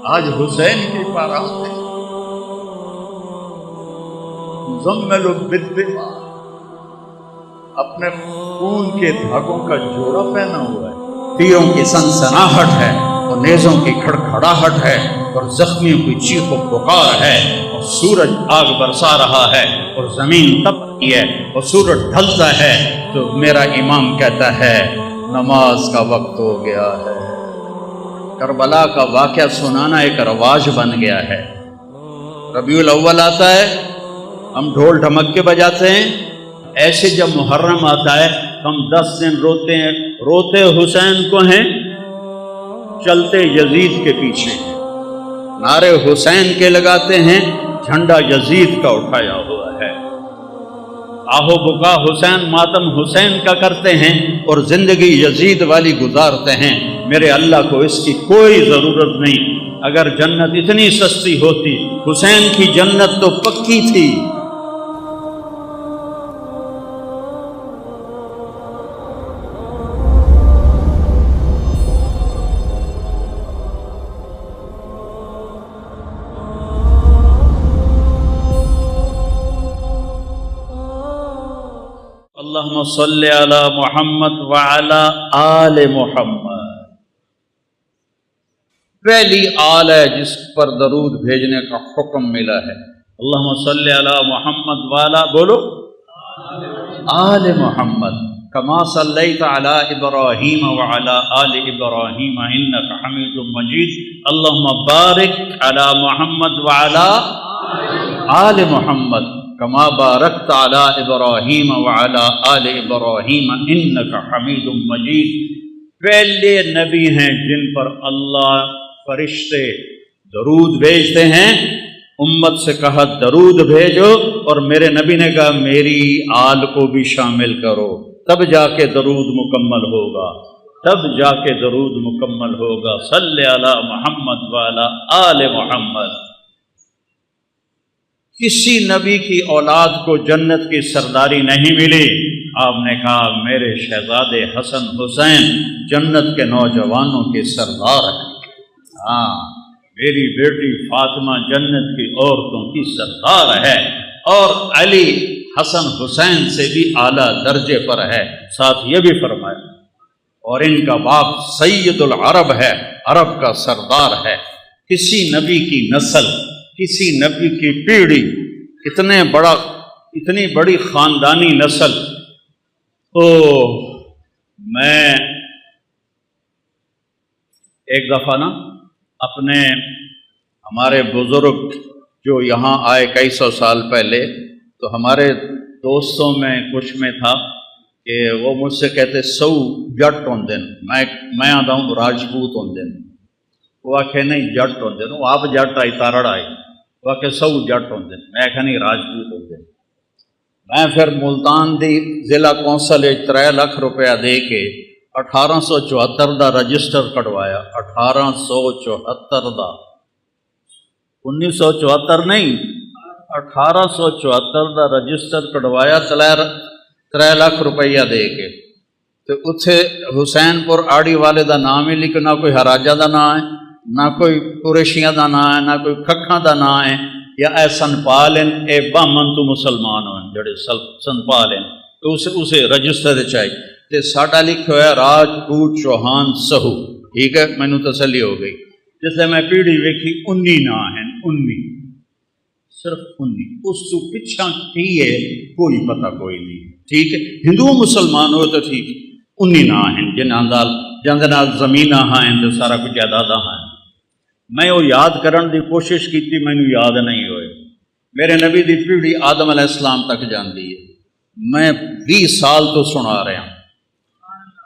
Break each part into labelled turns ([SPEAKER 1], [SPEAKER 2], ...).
[SPEAKER 1] آج حسین کی بارات ہے، مزمل بالدماء، اپنے خون کے دھاگوں کا جوڑا پہنا ہوا ہے، تیروں کی سنسناہٹ ہے اور نیزوں کی کھڑکھڑاہٹ ہے اور زخمیوں کی چیخ و پکار ہے، اور سورج آگ برسا رہا ہے اور زمین تپ رہی ہے اور سورج ڈھلتا ہے، تو میرا امام کہتا ہے نماز کا وقت ہو گیا ہے۔ کربلا کا واقعہ سنانا ایک رواج بن گیا ہے۔ ربیع الاول آتا ہے، ہم ڈھول ڈھمکے بجاتے ہیں، ایسے جب محرم آتا ہے ہم 10 دن روتے ہیں، روتے حسین کو ہیں، چلتے یزید کے پیچھے، نعرے حسین کے لگاتے ہیں، جھنڈا یزید کا اٹھایا ہوا ہے، آہو بکا حسین ماتم حسین کا کرتے ہیں اور زندگی یزید والی گزارتے ہیں۔ میرے اللہ کو اس کی کوئی ضرورت نہیں، اگر جنت اتنی سستی ہوتی، حسین کی جنت تو پکی تھی۔ اللہم صلی علی محمد وعلی آل محمد۔ پہلی آل ہے جس پر درود بھیجنے کا حکم ملا ہے۔ اللہم صلی علی محمد وعلی بولو آل محمد کما صلیت علی ابراہیم وعلی آل ابراہیم انک حمید مجید۔ اللہم بارک علی محمد وعلی آل محمد کما بارکت علی ابراہیم وعلی آل ابراہیم انک حمید مجید۔ پہلے نبی ہیں جن پر اللہ فرشتے درود بھیجتے ہیں، امت سے کہا درود بھیجو، اور میرے نبی نے کہا میری آل کو بھی شامل کرو، تب جا کے درود مکمل ہوگا، تب جا کے درود مکمل ہوگا۔ صلی علی محمد وعلی آل محمد۔ کسی نبی کی اولاد کو جنت کی سرداری نہیں ملی، آپ نے کہا میرے شہزادے حسن حسین جنت کے نوجوانوں کے سردار ہیں، ہاں میری بیٹی فاطمہ جنت کی عورتوں کی سردار ہے، اور علی حسن حسین سے بھی اعلیٰ درجے پر ہے۔ ساتھ یہ بھی فرمایا اور ان کا باپ سید العرب ہے، عرب کا سردار ہے۔ کسی نبی کی نسل، کسی نبی کی پیڑھی، اتنی بڑی خاندانی نسل۔ میں ایک دفعہ ہمارے بزرگ جو یہاں آئے کئی سو سال پہلے، تو ہمارے دوستوں میں کچھ میں تھا کہ وہ مجھ سے کہتے سو جٹ ہوں دن، میں آتا ہوں راجپوت ہوں دن، وہ آخے نہیں جٹ ہوں دن، وہ آپ جٹ آئی تارڑ آئی، وہ آخے سو جٹ ہوں دن، میں آخے نہیں راجپوت ہوں دن۔ میں پھر ملتان دی ضلع کونسل 3 لاکھ روپیہ دے کے 1874 دا رجسٹر کٹوایا، 1874 دا، 1974 نہیں، 1874 دا رجسٹر کٹوایا 3 لاکھ روپیہ دے کے، تو اتھے حسین پور آڑی والے دا نام ہی لکھ، نہ کوئی ہراجہ دا نام ہے، نہ کوئی قریشیاں دا نام ہے، نہ کوئی کھکھاں دا نام ہے، یا اے سنپال ہیں، اے بامن تو مسلمان ہیں جڑے سنپال ہیں، تو اسے رجسٹر چاہیے، تے ساڈا لکھا ہوا ہے راجپوت چوہان سہو، ٹھیک ہے، میں نے تسلی ہو گئی۔ جس لئے میں پیڑھی ویکھی 19 نا ہیں، 19، صرف 19، اس تو پچھا کی ہے کوئی پتہ کوئی نہیں، ٹھیک ہے، ہندو مسلمان ہوئے تو ٹھیک، 19 نا ہیں جن نال زمینہ ہیں تو سارا کچھ جائیداداں ہیں۔ میں وہ یاد کرن دی کوشش کی تھی، میں نے یاد نہیں ہوئے۔ میرے نبی دی پیڑھی آدم علیہ السلام تک جاندی ہے، میں 20 سال تو سنا رہا ہوں۔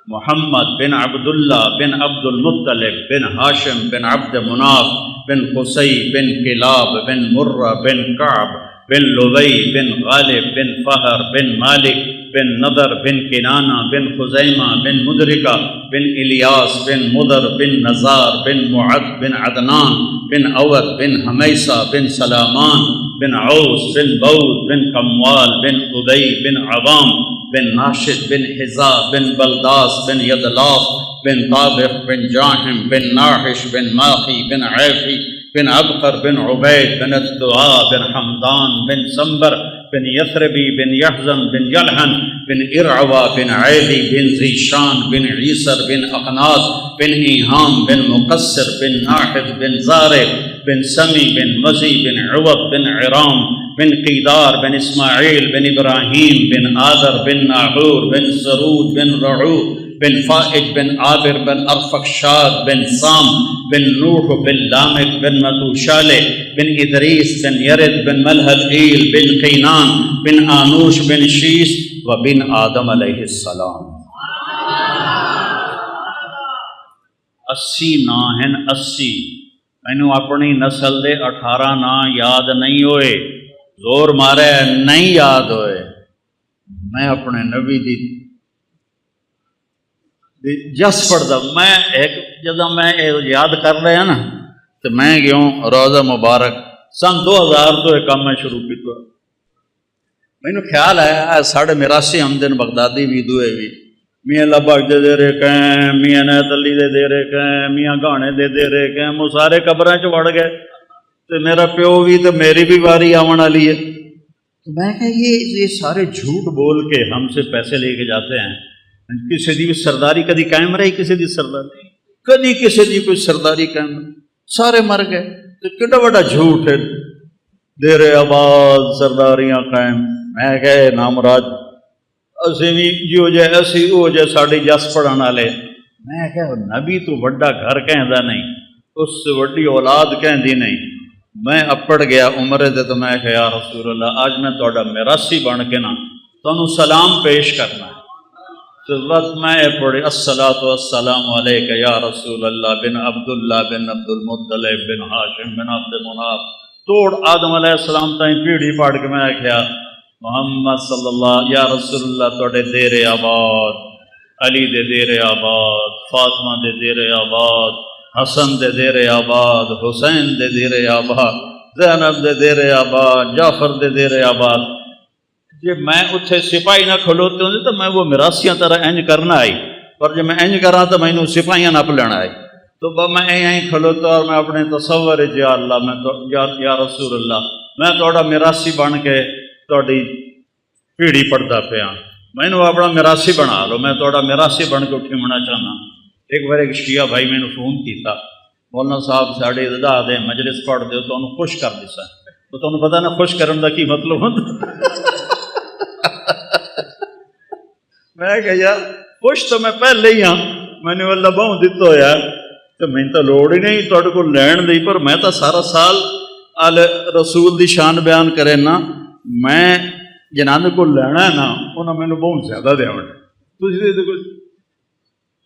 [SPEAKER 1] محمد بن عبداللہ بن عبد المطلب بن ہاشم بن عبد مناف بن قصی بن کلاب بن مرہ بن کعب بن لبی بن غالب بن فہر بن مالک بن نضر بن کنانہ بن خزیمہ بن مدرکہ بن الیاس بن مدر بن نزار بن معد بن عدنان بن عوض بن حمیسہ بن سلامان بن عوس بن بود بن قموال بن ادی بن عوام بن ناشد بن حذاء بن بلداس بن یدلاف بن طابق بن جاحم بن ناحش بن ماخی بن عیفی بن عبقر بن عبید بن الدعاء بن حمدان بن سنبر بن یثربی بن یحزن بن یلحن بن ارعوا بن عیلی بن ذیشان بن عیسر بن اقناط بن ایہام بن مقصر بن ناحد بن زارع بن سمی بن مزی بن عوض بن عرام بن قیدار بن اسماعیل بن ابراہیم بن آذر بن ناحور بن سرود بن رعو بن فائج بن عابر بن ارفخشاد بن سام بن نوح بن لامک بن متوشالہ بن ادریس بن یرد بن ملحد ایل بن قینان بن آنوش بن شیس و بن آدم علیہ السلام۔ 80 نا ہیں 80۔ مینو اپنی نسل دے 18 نا یاد نہیں ہوئے، زور مارے نہیں یاد ہوئے۔ میں اپنے نبی دی جس پڑھتا میں ایک جدہ میں یاد کر رہا نا تو میں گیوں روزہ مبارک سن 2000 تو ایک کام میں شروع کیا۔ میں نے خیال ہے ساڑھے میراسی ہمدن بغدادی بھی دوئے بھی میاں لبک دے رہے کہیں، میاں نیت علی دے رہے کہیں، میاں گانے دے رہے کہیں، وہ سارے قبریں چ وڑ گئے تو میرا پیو بھی تو میری بھی واری آون والی ہے۔ تو میں کہ یہ سارے جھوٹ بول کے ہم سے پیسے لے کے جاتے ہیں۔ کسی دی سرداری کدی قائم رہی، کسی دی سرداری کدی کسی دی کوئی سرداری قائم رہی، سارے مر گئے۔ تو کڈا بڑا جھوٹ ہے، دیر آباد سرداریاں قائم۔ میں کہے نامراج اسی بھی جو جائے اسی ہو جائے ساڑی جس پڑھن والے۔ میں کہ نبی تو بڑا گھر کہندا نہیں، اس سے بڑی اولاد کہندی نہیں۔ میں اپڑ گیا عمرے دے تو میں کہ یا رسول اللہ آج میں تہاڈا میراثی بن کے نا تانوں سلام پیش کرنا ہے۔ تو وقت میں پڑھی الصلاۃ والسلام علیک یا رسول اللہ بن عبداللہ بن عبد المطلب بن ہاشم بن عبد مناف توڑ آدم علیہ السلام تائیں پیڑھی پاڑ کے میں کیا محمد صلی اللہ یا رسول اللہ توڑے دیر آباد، علی دے دیر آباد، فاطمہ دے دیر آباد، حسن دے دیر آباد، حسین دے دیر آباد، زینب دے دیر آباد، جعفر دے دیر آباد۔ جی میں اتھے سپاہی نہ کھلوتے ہوں تو میں وہ میراثیاں طرح انج کرنا آئی، پر جب میں انج کراں تو میں سپاہیاں نپ لینا آئی۔ تو میں یہیں کھلوتا اور میں اپنے تصور یا اللہ میں تو یا رسول اللہ میں توڑا میراثی بن کے توڑی پیڑھی پڑھتا پیا، میں نے اپنا میراثی بنا لو، میں توڑا میراثی بن کے اٹھی ہونا چاہنا۔ ایک بار ایک شیعہ بھائی میں نے فون کیتا، مولانا صاحب ساڑے ادا دے مجلس پڑھ دے تو انہوں خوش کر دیسا۔ تو تمہیں پتا نا خوش کرن دا کی مطلب ہوتا؟ میں کہ یار خوش تو میں پہلے ہی ہاں، میں نے اللہ بہوں دیتا ہویا تو میں تو لوڑ ہی نہیں توڑے کو لین دی، پر میں تو سارا سال آل رسول دی شان بیان کرے نا، میں جنہاں کو لینا ہے نا انہوں میں نے بہت زیادہ دیا ہوئے تو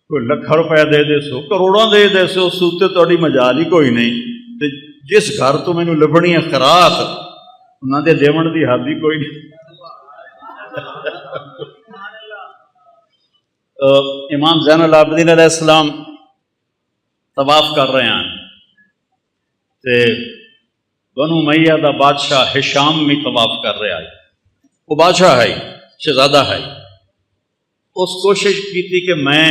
[SPEAKER 1] کوئی لکھا روپیہ دے سو کروڑوں دے سو سوتے توڑی مجال ہی کوئی نہیں۔ تو جس گھر تو میں نے لبنی ہے خراط انہوں دے دیون دی حد ہی کوئی نہیں۔ امام زین العابدین علیہ السلام طواف کر رہے ہیں تے بنو امیہ دا بادشاہ ہشام بھی طواف کر رہا ہے، وہ بادشاہ ہے شہزادہ ہے۔ اس کوشش کی تھی کہ میں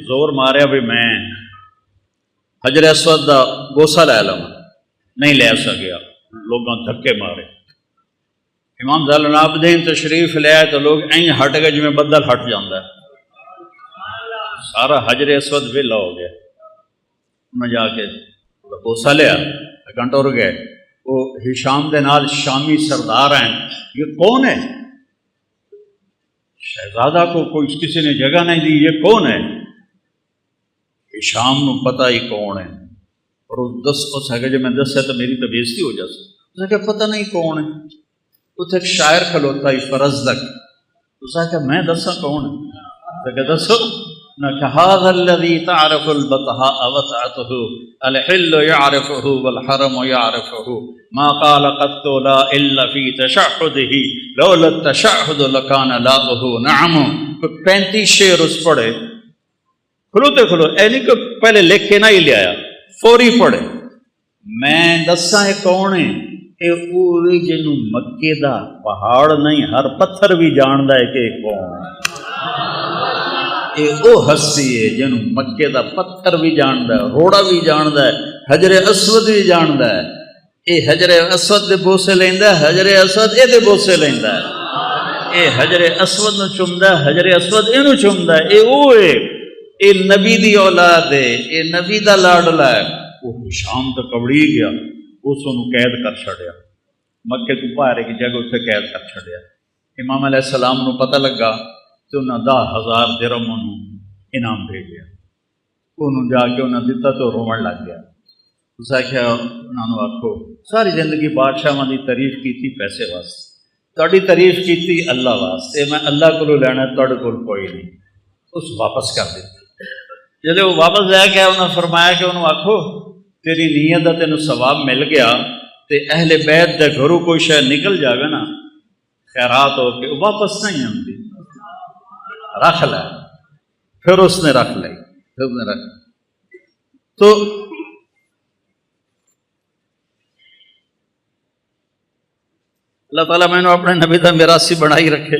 [SPEAKER 1] زور ماریا بھی میں حجر اسود دا بوسہ لے لوں، نہیں لے سکیا، لوگوں دھکے مارے۔ امام زین العابدین تشریف لے آئے تو لوگ این ہٹ گئے جو میں بدل ہٹ جاندہ ہے، سارا حجر اسود ویلا ہو گیا۔ انہیں جا کے بوسہ لیا، گھنٹہ رک گئے، وہ ہشام دے نال شامی سردار ہیں، یہ کون ہے؟ شہزادہ کو کوئی کسی نے جگہ نہیں دی، یہ کون ہے؟ ہشام نو پتہ ہی کون ہے، اور اس ہے کہ جب میں دس ہے تو میری تو بےزتی ہو جاتی، اس نے کہا پتہ نہیں کون ہے۔ اتنے ایک شاعر کھلوتا ہے فرزدق، اس نے کہا میں دسا کون ہے؟ تو کہا دسو نہ کہ هذا الذي تعرف البطحاء وسعته الحل يعرفه والحرم يعرفه ما قال قط لا الا في تشهده لولا التشهد لكان لاؤه نعم۔ 35 شعر اس پڑھے، کھلوتے کھلو اے نہیں کہ پہلے لکھ کے نہ ہی لے آیا، فوری پڑھے۔ میں دساں ہے کون ہے؟ اے اوہی جنوں مکے دا پہاڑ نہیں ہر پتھر بھی جاندا ہے کہ کون اے او ہستی ہے جنوں مکے دا پتھر بھی جاندا ہے، روڑا بھی جاندا ہے، حجر اسود بھی جاندا ہے۔ اے حجر اسود دے بوسے لیندا ہے، حجر اسود اے دے بوسے لیندا ہے، اے حجر اسود نو چومدا ہے، حجر اسود اینو چومدا ہے۔ اے او ہے، اے نبی دی اولاد ہے، اے نبی دا لاڈلا ہے۔ وہ شام تک کبڑی گیا، اس نو قید کر چھڑیا، مکے تو باہر کی جگہ اتنے قید کر چھڑیا۔ امام علیہ السلام نو پتہ لگا تو انہاں 10,000 درہم انہوں انعام بھیجیا، انہوں جا کے انہاں دتا تو رومن لگ گیا۔ اس آخیا انہوں نے آکھو ساری زندگی بادشاہاں دی تعریف کیتی پیسے واسطے، تہاڈی تعریف کیتی اللہ واسطے، میں اللہ کو لینا تہاڈے کول کوئی نہیں، اس واپس کر دیتی۔ جب وہ واپس لے گیا انہوں نے فرمایا کہ انہوں آکھو تیری نیت دا تینوں ثواب مل گیا تے اہل بیت دے گھروں کوئی شے نکل جاوے نا خیرات ہو کے واپس نہیں آتی، رکھ لے۔ پھر اس نے رکھ لی، تو اللہ تعالیٰ میں نے اپنے نبی دا میراثی بنائی رکھے۔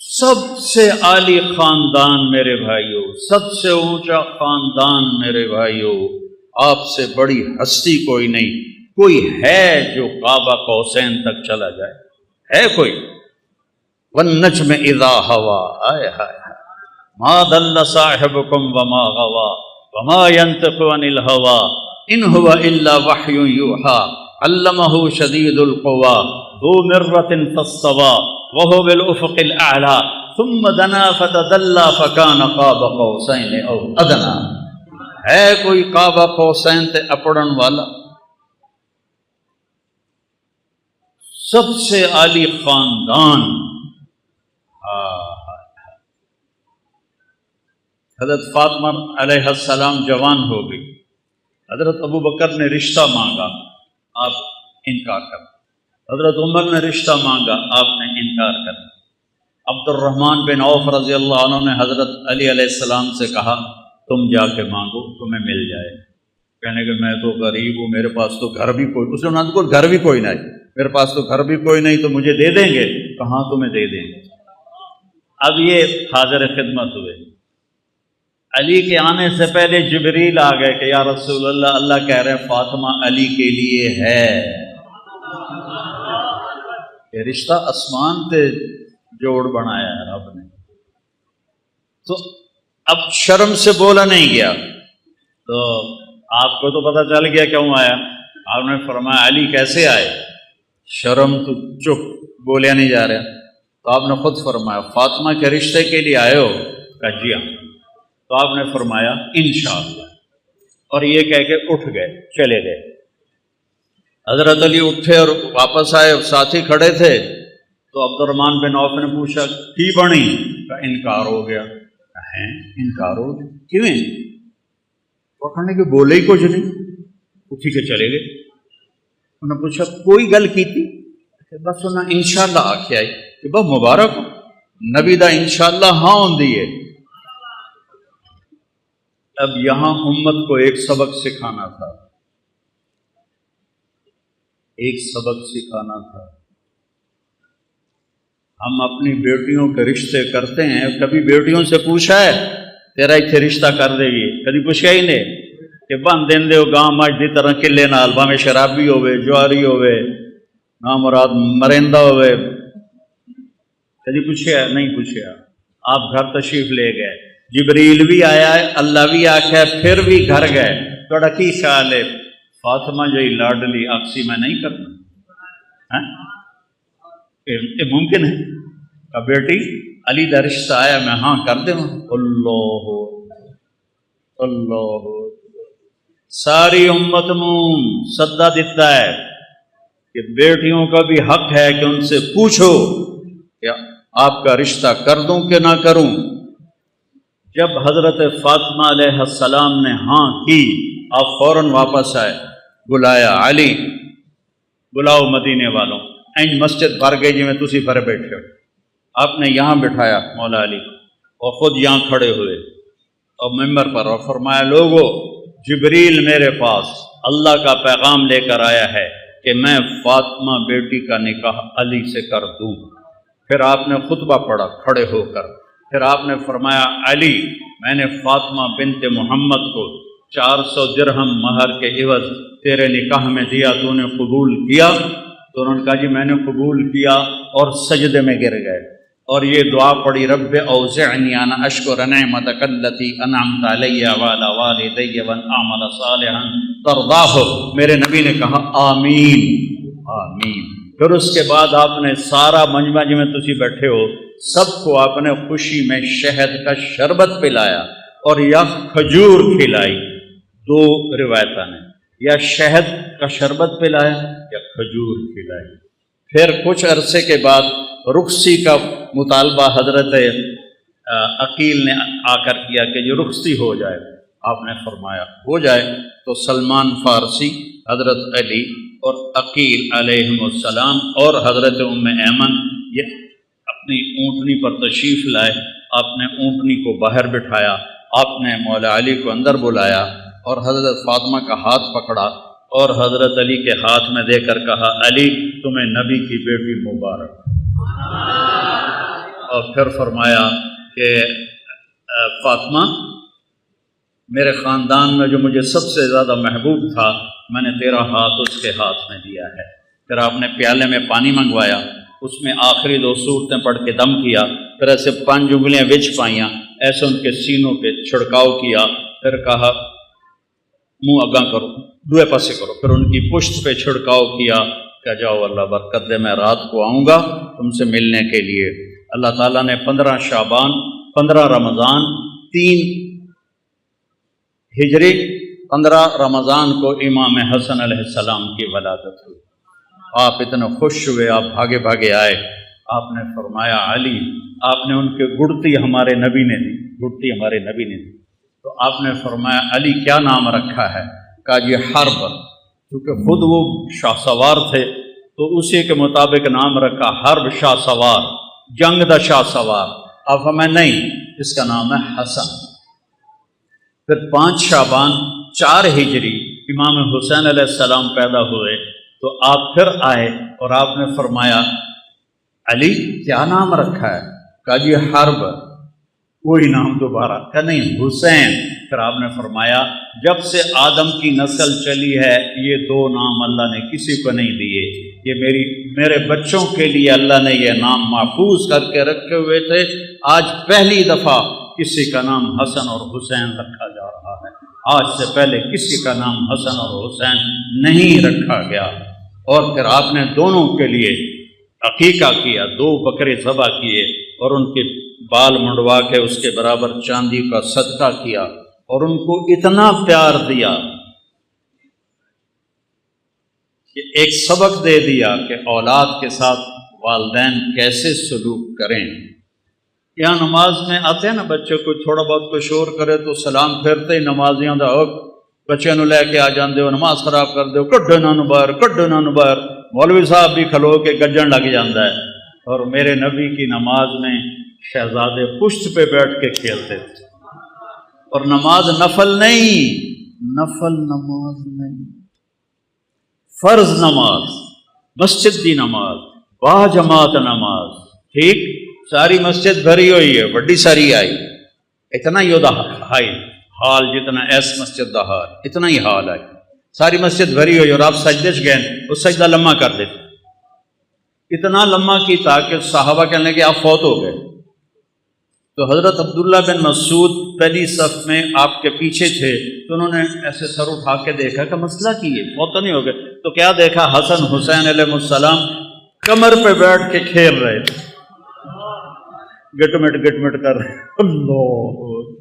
[SPEAKER 1] سب سے عالی خاندان میرے بھائیوں، سب سے اونچا خاندان میرے بھائیوں، آپ سے بڑی ہستی کوئی نہیں، کوئی ہے جو کعبہ قوسین تک چلا جائے؟ ہے کوئی؟ والنجم اذا ہوا، آئے ہائے ما ضل صاحبکم وما غوا وما ينطق عن الہوا ان هو الا وحی یوحی علمہ شدید القوی ذو مرۃ فاستوی وهو بالافق الاعلی ثم دنا فتدلی فکان قاب قوسین او ادنی۔ ہے کوئی کعبہ قوسین تے اپڑن والا؟ سب سے عالی خاندان۔ حضرت فاطمہ علیہ السلام جوان ہو گئی، حضرت ابو بکر نے رشتہ مانگا، آپ انکار کر، حضرت عمر نے رشتہ مانگا، آپ نے انکار کر، عبد الرحمن بن عوف رضی اللہ عنہ نے حضرت علی علیہ السلام سے کہا تم جا کے مانگو تمہیں مل جائے۔ کہنے کہ میں تو غریب ہوں، میرے پاس تو گھر بھی کوئی، اس نے انہوں کو گھر بھی کوئی نہیں، میرے پاس تو گھر بھی کوئی نہیں، تو مجھے دے دیں گے؟ کہاں تمہیں دے دیں گے۔ اب یہ حاضر خدمت ہوئے، علی کے آنے سے پہلے جبریل آ گئے کہ یا رسول اللہ، اللہ کہہ رہے فاطمہ علی کے لیے ہے۔ یہ رشتہ آسمان تے جوڑ بنایا ہے رب نے۔ تو اب شرم سے بولا نہیں گیا، تو آپ کو تو پتہ چل گیا کیوں آیا۔ آپ نے فرمایا علی کیسے آئے؟ شرم تو چپ، بولیا نہیں جا رہا۔ تو آپ نے خود فرمایا فاطمہ کے رشتے کے لیے آئے ہو؟ کہا جی ہاں۔ تو آپ نے فرمایا انشاءاللہ، اور یہ کہہ کے اٹھ گئے، چلے گئے۔ حضرت علی اٹھے اور واپس آئے، ساتھی کھڑے تھے، تو عبد الرحمن بن عوف نے پوچھا کی بنی؟ کہا انکار ہو گیا۔ ہیں انکار ہو گیا؟ کیویں؟ وہ کہنے کہ بولے ہی کچھ نہیں، اٹھی کے چلے گئے۔ انہوں نے پوچھا کوئی گل کی تھی؟ بس انہوں نے انشاءاللہ آکھیا ہے کہ بس مبارک ہو، نبی دا انشاءاللہ ہاں ہوندی ہے۔ اب یہاں امت کو ایک سبق سکھانا تھا، ایک سبق سکھانا تھا۔ ہم اپنی بیٹیوں کے رشتے کرتے ہیں، کبھی بیٹیوں سے پوچھا ہے تیرا اتنے رشتہ کر دے گی؟ کبھی پوچھا ہی نہیں کہ بن دین دے گاں مجھ دی طرح کلے نال، بھاویں شرابی ہوئے، جواری ہوئے، نامراد مرندہ ہوئے، کبھی پوچھا نہیں پوچھا۔ آپ گھر تشریف لے گئے، جبریل بھی آیا ہے، اللہ بھی آکھا ہے، پھر بھی گھر گئے، تھوڑا کی خیال ہے فاطمہ جی لاڈلی آکسی میں نہیں کرنا؟ یہ ممکن ہے کہ بیٹی علی دا رشتہ آیا میں ہاں کر دوں؟ اللہ اللہ ساری امت نو سدا دیتا ہے کہ بیٹیوں کا بھی حق ہے کہ ان سے پوچھو کہ آپ کا رشتہ کر دوں کہ نہ کروں۔ جب حضرت فاطمہ علیہ السلام نے ہاں کی، آپ فوراً واپس آئے، بلایا علی بلاؤ مدینے والوں، این مسجد بھر گئی جی میں تسی بھر بیٹھے ہو۔ آپ نے یہاں بٹھایا مولا علی کو، اور خود یہاں کھڑے ہوئے اور ممبر پر، اور فرمایا لوگو جبریل میرے پاس اللہ کا پیغام لے کر آیا ہے کہ میں فاطمہ بیٹی کا نکاح علی سے کر دوں۔ پھر آپ نے خطبہ پڑھا کھڑے ہو کر، پھر آپ نے فرمایا علی میں نے فاطمہ بنت محمد کو 400 درہم مہر کے عوض تیرے نکاح میں دیا، تو نے قبول کیا؟ تو انہوں نے کہا جی میں نے قبول کیا، اور سجدے میں گر گئے اور یہ دعا پڑھی رب اوزعنی ان اشکر نعمتک التی انعمت علی وعلی والدی وان اعمل صالحا ترضاہ۔ میرے نبی نے کہا آمین آمین۔ پھر اس کے بعد آپ نے سارا مجمع جی میں تسی بیٹھے ہو سب کو آپ نے خوشی میں شہد کا شربت پلایا اور یا کھجور کھلائی، دو روایتاں نے، یا شہد کا شربت پلایا یا کھجور کھلائی۔ پھر کچھ عرصے کے بعد رخصی کا مطالبہ حضرت عقیل نے آ کر کیا کہ یہ رخصتی ہو جائے، آپ نے فرمایا ہو جائے۔ تو سلمان فارسی، حضرت علی اور عقیل علیہم السلام اور حضرت ام ایمن یہ اپنی اونٹنی پر تشریف لائے۔ آپ نے اونٹنی کو باہر بٹھایا، آپ نے مولا علی کو اندر بلایا اور حضرت فاطمہ کا ہاتھ پکڑا اور حضرت علی کے ہاتھ میں دے کر کہا علی تمہیں نبی کی بیٹی مبارک۔ اور پھر فرمایا کہ فاطمہ میرے خاندان میں جو مجھے سب سے زیادہ محبوب تھا میں نے تیرا ہاتھ اس کے ہاتھ میں دیا ہے۔ پھر آپ نے پیالے میں پانی منگوایا، اس میں آخری 2 سورتیں پڑھ کے دم کیا، پھر ایسے 5 انگلیاں وچ پائیاں، ایسے ان کے سینوں پہ چھڑکاؤ کیا، پھر کہا منہ اگاں کرو دوئے پاسے کرو، پھر ان کی پشت پہ چھڑکاؤ کیا کہ جاؤ اللہ برکت دے، میں رات کو آؤں گا تم سے ملنے کے لیے۔ اللہ تعالیٰ نے 15 شعبان 15 رمضان 3 ہجری 15 رمضان کو امام حسن علیہ السلام کی ولادت ہوئی۔ آپ اتنے خوش ہوئے، آپ بھاگے بھاگے آئے، آپ نے فرمایا علی آپ نے ان کے گڑتی ہمارے نبی نے دی، گڑتی ہمارے نبی نے دی، تو آپ نے فرمایا علی کیا نام رکھا ہے؟ کہا جی حرب، کیونکہ خود وہ شاہ سوار تھے تو اسی کے مطابق نام رکھا حرب شاہ سوار، جنگ دا شاہ سوار۔ آپ فرمایا نہیں اس کا نام ہے حسن۔ پھر 5 شعبان 4 ہجری امام حسین علیہ السلام پیدا ہوئے تو آپ پھر آئے اور آپ نے فرمایا علی کیا نام رکھا ہے؟ کہا جی حرب، کوئی نام دوبارہ، کہا نہیں حسین۔ پھر آپ نے فرمایا جب سے آدم کی نسل چلی ہے یہ 2 نام اللہ نے کسی کو نہیں دیے، یہ میرے بچوں کے لیے اللہ نے یہ نام محفوظ کر کے رکھے ہوئے تھے، آج پہلی دفعہ کسی کا نام حسن اور حسین رکھا جا رہا ہے، آج سے پہلے کسی کا نام حسن اور حسین نہیں رکھا گیا۔ اور پھر آپ نے دونوں کے لیے عقیقہ کیا، 2 بکرے ذبح کیے اور ان کے بال منڈوا کے اس کے برابر چاندی کا صدقہ کیا اور ان کو اتنا پیار دیا کہ ایک سبق دے دیا کہ اولاد کے ساتھ والدین کیسے سلوک کریں۔ یہاں نماز میں آتے ہیں نا بچے کو تھوڑا بہت کوئی شور کرے تو سلام پھیرتے ہی نمازیاں دا بچے نو لے کے آ جاندے ہو، نماز خراب کر دے ہو، کڈو نہ باہر کڈو نہ باہر۔ مولوی صاحب بھی کھلو کے گجن لگ جاندہ ہے۔ اور میرے نبی کی نماز میں شہزادے پشت پہ بیٹھ کے کھیلتے تھے، اور نماز نفل نہیں، نفل نماز نہیں، فرض نماز، مسجد دی نماز، با جماعت نماز، ٹھیک؟ ساری مسجد بھری ہوئی ہے، بڑی ساری آئی، اتنا ہی دا حال جتنا ایس مسجد دا حال، اتنا ہی حال آئی، ساری مسجد بھری ہوئی اور آپ سجدے چ گئے، وہ سجدہ لمحہ کر دیتے، اتنا لمحہ کی تاکہ صحابہ کہنے لگے آپ فوت ہو گئے۔ تو حضرت عبداللہ بن مسعود پہلی صف میں آپ کے پیچھے تھے، تو انہوں نے ایسے سر اٹھا کے دیکھا کہ مسئلہ کی ہے، فوت تو نہیں ہو گئے؟ تو کیا دیکھا؟ حسن حسین علیہ السلام کمر پہ بیٹھ کے کھیل رہے تھے، گٹ مٹ کر رہے۔ اللہ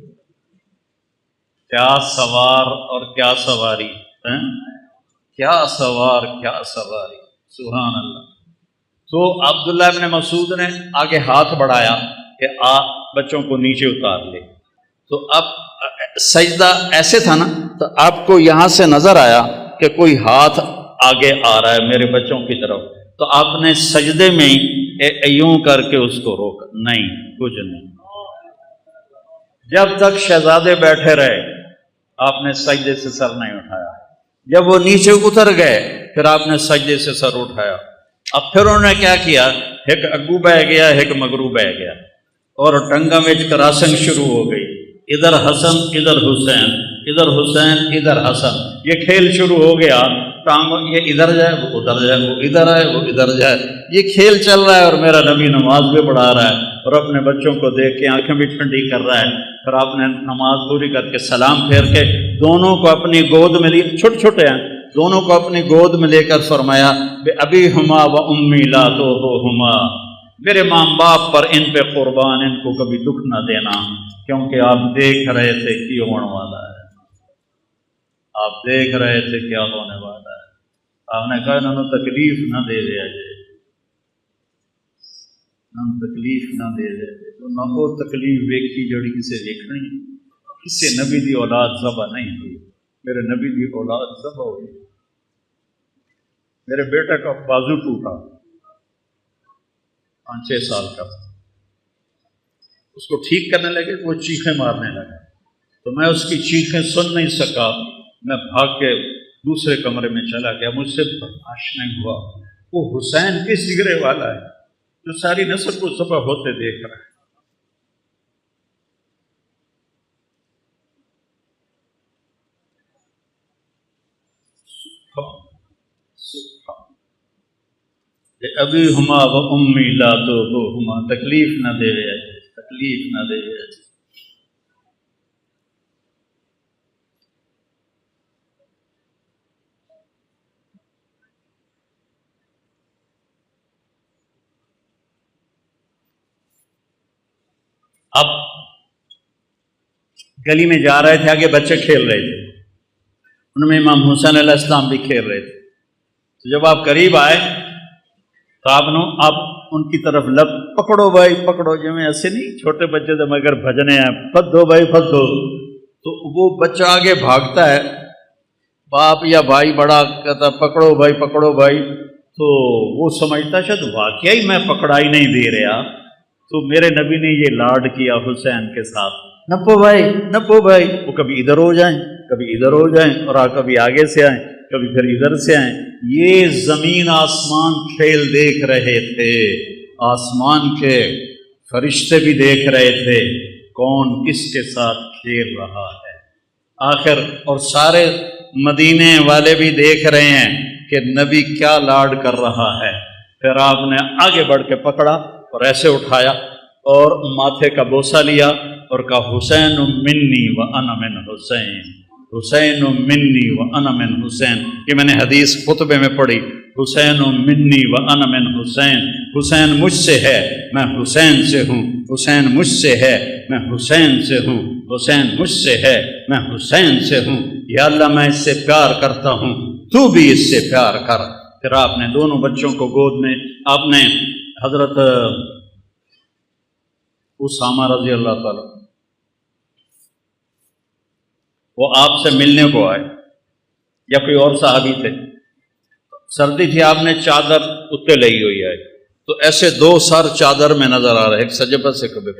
[SPEAKER 1] کیا سوار اور کیا سواری، کیا سوار کیا سواری، سبحان اللہ۔ تو عبداللہ ابن مسعود نے آگے ہاتھ بڑھایا کہ بچوں کو نیچے اتار لے، تو اب سجدہ ایسے تھا نا، تو آپ کو یہاں سے نظر آیا کہ کوئی ہاتھ آگے آ رہا ہے میرے بچوں کی طرف، تو آپ نے سجدے میں یوں کر کے اس کو روکا، نہیں کچھ نہیں، جب تک شہزادے بیٹھے رہے آپ نے سجدے سے سر نہیں اٹھایا، جب وہ نیچے اتر گئے پھر آپ نے سجدے سے سر اٹھایا. اب پھر انہوں نے کیا کیا, ایک اگو بہ گیا ایک مگرو بہ گیا اور ٹنگا میں کراسنگ شروع ہو گئی. ادھر حسن ادھر حسین, ادھر حسین ادھر حسن, یہ کھیل شروع ہو گیا. ٹانگوں یہ ادھر جائے وہ ادھر جائے, وہ ادھر آئے وہ ادھر جائے, یہ کھیل چل رہا ہے. اور میرا نبی نماز بھی پڑھا رہا ہے اور اپنے بچوں کو دیکھ کے آنکھیں بھی ٹھنڈی کر رہا ہے. پھر آپ نے نماز پوری کر کے سلام پھیر کے دونوں کو اپنی گود میں لیے, چھوٹے چھوٹے ہیں, دونوں کو اپنی گود میں لے کر فرمایا بے ابی ہما و امی لا تو ہما, میرے ماں باپ پر ان پہ قربان, ان کو کبھی دکھ نہ دینا, کیونکہ آپ دیکھ رہے تھے کیا ہونے والا ہے, آپ دیکھ رہے تھے کیا ہونے والا ہے. آپ نے کہا انہوں نے تکلیف نہ دے دیا جائے, تکلیف نہ دے دے, تو نہ وہ تکلیف ویکھی جڑی کسے دیکھنی, کسے نبی دی اولاد ذبح نہیں ہوئی. میرے نبی دی اولاد ذبح ہوئی. میرے بیٹے کا بازو ٹوٹا, 5-6 سال کا, اس کو ٹھیک کرنے لگے وہ چیخیں مارنے لگا, تو میں اس کی چیخیں سن نہیں سکا, میں بھاگ کے دوسرے کمرے میں چلا گیا. مجھ سے برداشت نہیں ہوا. وہ حسین کس جگرے والا ہے جو ساری نسل کو ذبح ہوتے دیکھ رہا ہے. ابھی ہما و امی لا تو ہما, تکلیف نہ دے رہے, تکلیف نہ دے رہے. اب گلی میں جا رہے تھے, آگے بچے کھیل رہے تھے, ان میں امام حسین علیہ السلام بھی کھیل رہے تھے. تو جب آپ قریب آئے تو آپ ان کی طرف لب پکڑو بھائی پکڑو, جو میں ایسے نہیں چھوٹے بچے تو مگر بھجنے ہیں, پھد دو بھائی پھد دو. تو وہ بچہ آگے بھاگتا ہے, باپ یا بھائی بڑا کہتا پکڑو بھائی پکڑو بھائی, تو وہ سمجھتا شاید واقعی میں پکڑائی نہیں دے رہا. تو میرے نبی نے یہ لاڈ کیا حسین کے ساتھ, نپو بھائی نپو بھائی. وہ کبھی ادھر ہو جائیں کبھی ادھر ہو جائیں, اور کبھی آگے سے آئیں کبھی پھر ادھر سے آئیں. یہ زمین آسمان کھیل دیکھ رہے تھے, آسمان کے فرشتے بھی دیکھ رہے تھے کون کس کے ساتھ کھیل رہا ہے. آخر اور سارے مدینے والے بھی دیکھ رہے ہیں کہ نبی کیا لاڈ کر رہا ہے. پھر آپ نے آگے بڑھ کے پکڑا اور ایسے اٹھایا اور ماتھے کا بوسہ لیا اور کہا حسین منی و انا من حسین, حسین منی و انا من حسین. یہ میں نے حدیث خطبے میں پڑھی, حسین منی و انا من حسین, حسین مجھ سے ہے میں حسین سے ہوں, حسین مجھ سے ہے میں حسین سے ہوں, حسین مجھ سے ہے میں حسین سے ہوں. یا اللہ میں اس سے پیار کرتا ہوں, تو بھی اس سے پیار کر. پھر آپ نے دونوں بچوں کو گود میں, آپ نے حضرت اسامہ رضی اللہ تعالیٰ, وہ آپ سے ملنے کو آئے یا کوئی اور صحابی تھے, سردی تھی, آپ نے چادر اتنے لئی ہوئی ہے, تو ایسے 2 سر چادر میں نظر آ رہے, ایک سجبت سے کبھی.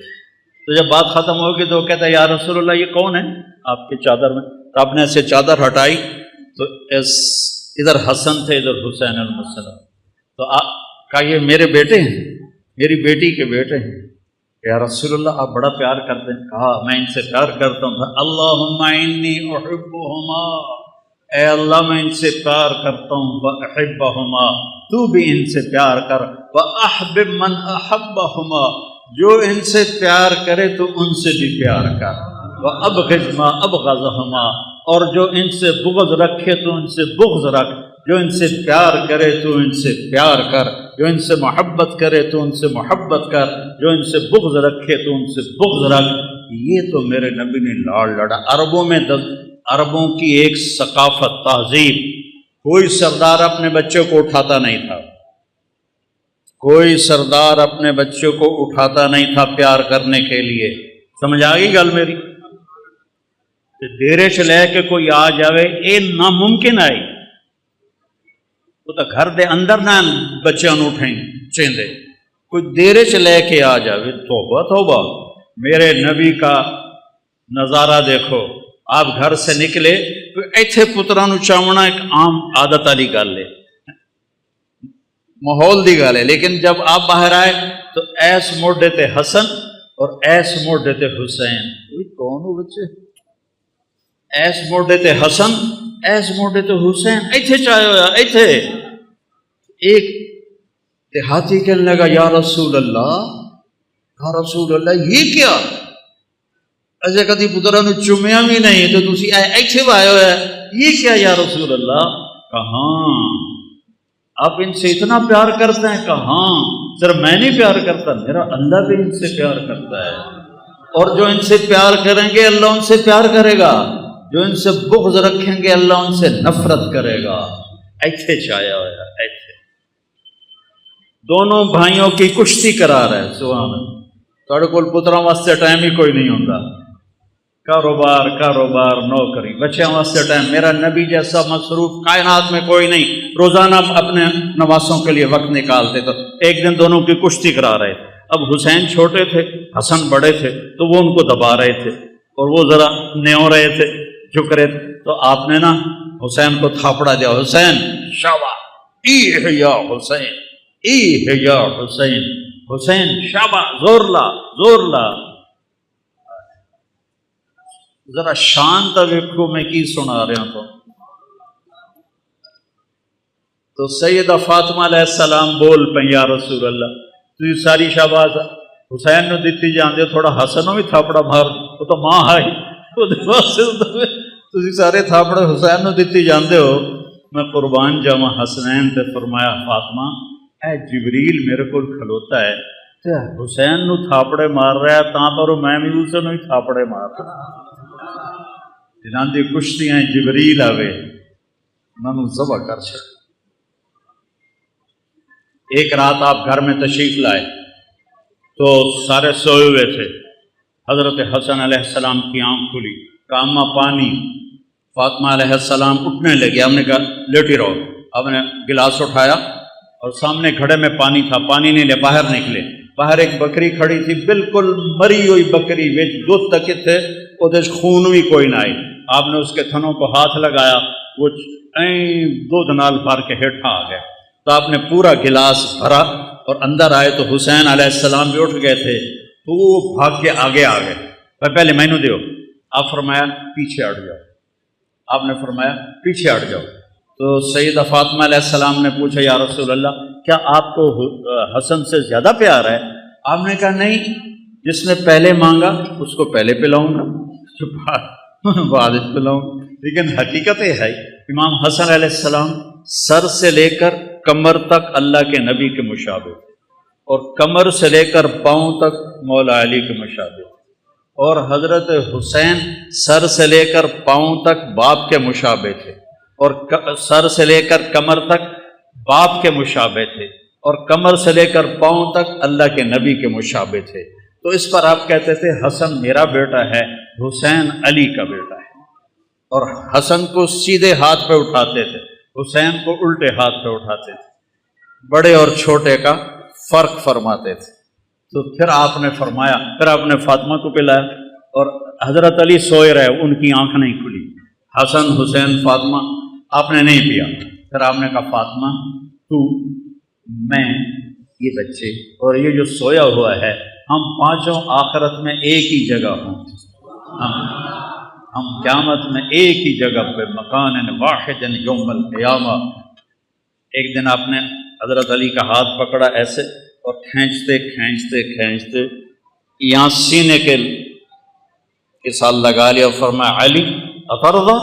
[SPEAKER 1] تو جب بات ختم ہوگی تو وہ کہتا ہے یا رسول اللہ یہ کون ہے آپ کی چادر میں؟ تو آپ نے ایسے چادر ہٹائی تو ادھر حسن تھے ادھر حسین علیہ السلام. تو آپ کہا یہ میرے بیٹے ہیں, میری بیٹی کے بیٹے ہیں. یا رسول اللہ آپ بڑا پیار کرتے ہیں. کہا میں ان سے پیار کرتا ہوں. اللہم انی احبہما, اے اللہ میں ان سے پیار کرتا ہوں. واحبہما, تو بھی ان سے پیار کر. واحبب من احبہما, جو ان سے پیار کرے تو ان سے بھی پیار کر. وابغض ما ابغضہما, اور جو ان سے بغض رکھے تو ان سے بغض رکھ. جو ان سے پیار کرے تو ان سے پیار کر, جو ان سے محبت کرے تو ان سے محبت کر, جو ان سے بغض رکھے تو ان سے بغض رکھ. یہ تو میرے نبی نے لاڑ لڑا. عربوں میں عربوں کی ایک ثقافت تہذیب, کوئی سردار اپنے بچوں کو اٹھاتا نہیں تھا, کوئی سردار اپنے بچوں کو اٹھاتا نہیں تھا پیار کرنے کے لیے. سمجھ آ گئی گل میری؟ ڈیرے چ لے کے کوئی آ جاوے یہ ناممکن ہے. وہ تو گھر دے اندر نہ بچوں اٹھیں چیندے, کوئی دیرے چ لے کے آ جاوے. توبہ توبہ, میرے نبی کا نظارہ دیکھو. آپ گھر سے نکلے تو ایتھے پترا نو چاونا ایک عام عادت والی گل ہے. ماحول دی گل ہے، لیکن جب آپ باہر آئے تو ایس موڈے تے حسن اور ایس موڈے تے حسین، کون ہو بچے؟ ایس موڈے تے حسن، ایس موڈے تے حسین، ایتھے چاہے ہویا ایتھے۔ ایک دیہاتی کہنے لگا یا رسول اللہ، یا رسول اللہ یہ کیا؟ ایسے کدی پترا نو چومیا بھی نہیں تو تسی ایتھے آئے ہوئے، یہ کیا یا رسول اللہ؟ کہاں آپ ان سے اتنا پیار کرتے ہیں؟ کہاں صرف میں نہیں پیار کرتا، میرا اللہ بھی ان سے پیار کرتا ہے، اور جو ان سے پیار کریں گے اللہ ان سے پیار کرے گا، جو ان سے بغض رکھیں گے اللہ ان سے نفرت کرے گا۔ ایتھے چھایا ہوا ایتھے دونوں بھائیوں کی کشتی کرا رہے۔ سبحان اللہ، تھوڑے کول پتراں واسطے ٹائم ہی کوئی نہیں ہوتا، کاروبار کاروبار نوکری، بچیاں واسطے ٹائم۔ میرا نبی جیسا مصروف کائنات میں کوئی نہیں، روزانہ اپنے نواسوں کے لیے وقت نکالتے۔ تو ایک دن دونوں کی کشتی کرا رہے تھے۔ اب حسین چھوٹے تھے، حسن بڑے تھے، تو وہ ان کو دبا رہے تھے اور وہ ذرا نیو رہے تھے، جھک رہے تھے۔ تو آپ نے نا حسین کو تھاپڑا دیا، حسین شابا ایہ یا حسین، ایہ یا حسین، حسین شابا، زور لا زور لا۔ ذرا شانت ویکھو میں کی سنا رہا ہوں۔ تو سیدہ فاطمہ علیہ السلام بول پہ یا رسول اللہ تھی ساری شاباز حسین نو دیتی جاندے، تھوڑا حسن نو بھی تھاپڑا مار، وہ تو ماں آئی تھی سارے تھاپڑے حسین نو دیتی جاندے ہو، میں قربان جاواں حسنین تے۔ فرمایا فاطمہ اے جبریل میرے کو کھلوتا ہے تے حسین نو تھاپڑے مار رہا ہے، تاں پر میں بھی اسے نو ہی تھاپڑے مار رہا۔ جنہاں دی کشتیاں جبریل آوے انہوں ذبح کر چھڑ۔ ایک رات آپ گھر میں تشریف لائے تو سارے سوئے ہوئے تھے، حضرت حسن علیہ السلام کی آنکھ کھلی، کاما پانی۔ فاطمہ علیہ السلام اٹھنے لگے، ہم نے کہا لیٹی رہو۔ آپ نے گلاس اٹھایا اور سامنے گھڑے میں پانی تھا، پانی نہیں لے، باہر نکلے۔ باہر ایک بکری کھڑی تھی، بالکل مری ہوئی بکری، وچ دودھ تک تھے، وہ خون بھی کوئی نہ آئی۔ آپ نے اس کے تھنوں کو ہاتھ لگایا، وہ دودھ نال بھر کے ہیٹھا آ گیا۔ تو آپ نے پورا گلاس بھرا اور اندر آئے تو حسین علیہ السلام بھی اٹھ گئے تھے، تو وہ بھاگ کے آگے آ گئے۔ پہلے مینو دیو۔ آپ فرمایا پیچھے ہٹ جاؤ۔ آپ نے فرمایا پیچھے ہٹ جاؤ۔ تو سیدہ فاطمہ علیہ السلام نے پوچھا یا رسول اللہ کیا آپ کو حسن سے زیادہ پیار ہے؟ آپ نے کہا نہیں، جس نے پہلے مانگا اس کو پہلے پلاؤں گا، بعد پلاؤں گا۔ لیکن حقیقت یہ ہے امام حسن علیہ السلام سر سے لے کر کمر تک اللہ کے نبی کے مشابہ، اور کمر سے لے کر پاؤں تک مولا علی کے مشابہ، اور حضرت حسین سر سے لے کر پاؤں تک باپ کے مشابہ تھے، اور سر سے لے کر کمر تک باپ کے مشابہ تھے، اور کمر سے لے کر پاؤں تک اللہ کے نبی کے مشابہ تھے۔ تو اس پر آپ کہتے تھے حسن میرا بیٹا ہے، حسین علی کا بیٹا ہے، اور حسن کو سیدھے ہاتھ پہ اٹھاتے تھے، حسین کو الٹے ہاتھ پہ اٹھاتے تھے، بڑے اور چھوٹے کا فرق فرماتے تھے۔ تو پھر آپ نے فرمایا، پھر آپ نے فاطمہ کو پلایا، اور حضرت علی سوئے رہے، ان کی آنکھ نہیں کھلی، حسن حسین فاطمہ، آپ نے نہیں پیا۔ پھر آپ نے کہا فاطمہ تو میں یہ بچے اور یہ جو سویا ہوا ہے، ہم پانچوں آخرت میں ایک ہی جگہ ہوں، ہم قیامت میں ایک ہی جگہ پہ، مکان واحد یوم القیامہ۔ ایک دن آپ نے حضرت علی کا ہاتھ پکڑا ایسے اور کھینچتے کھینچتے کھینچتے یہاں سینے کے ساتھ لگا لیا، اور فرمایا علی اترضی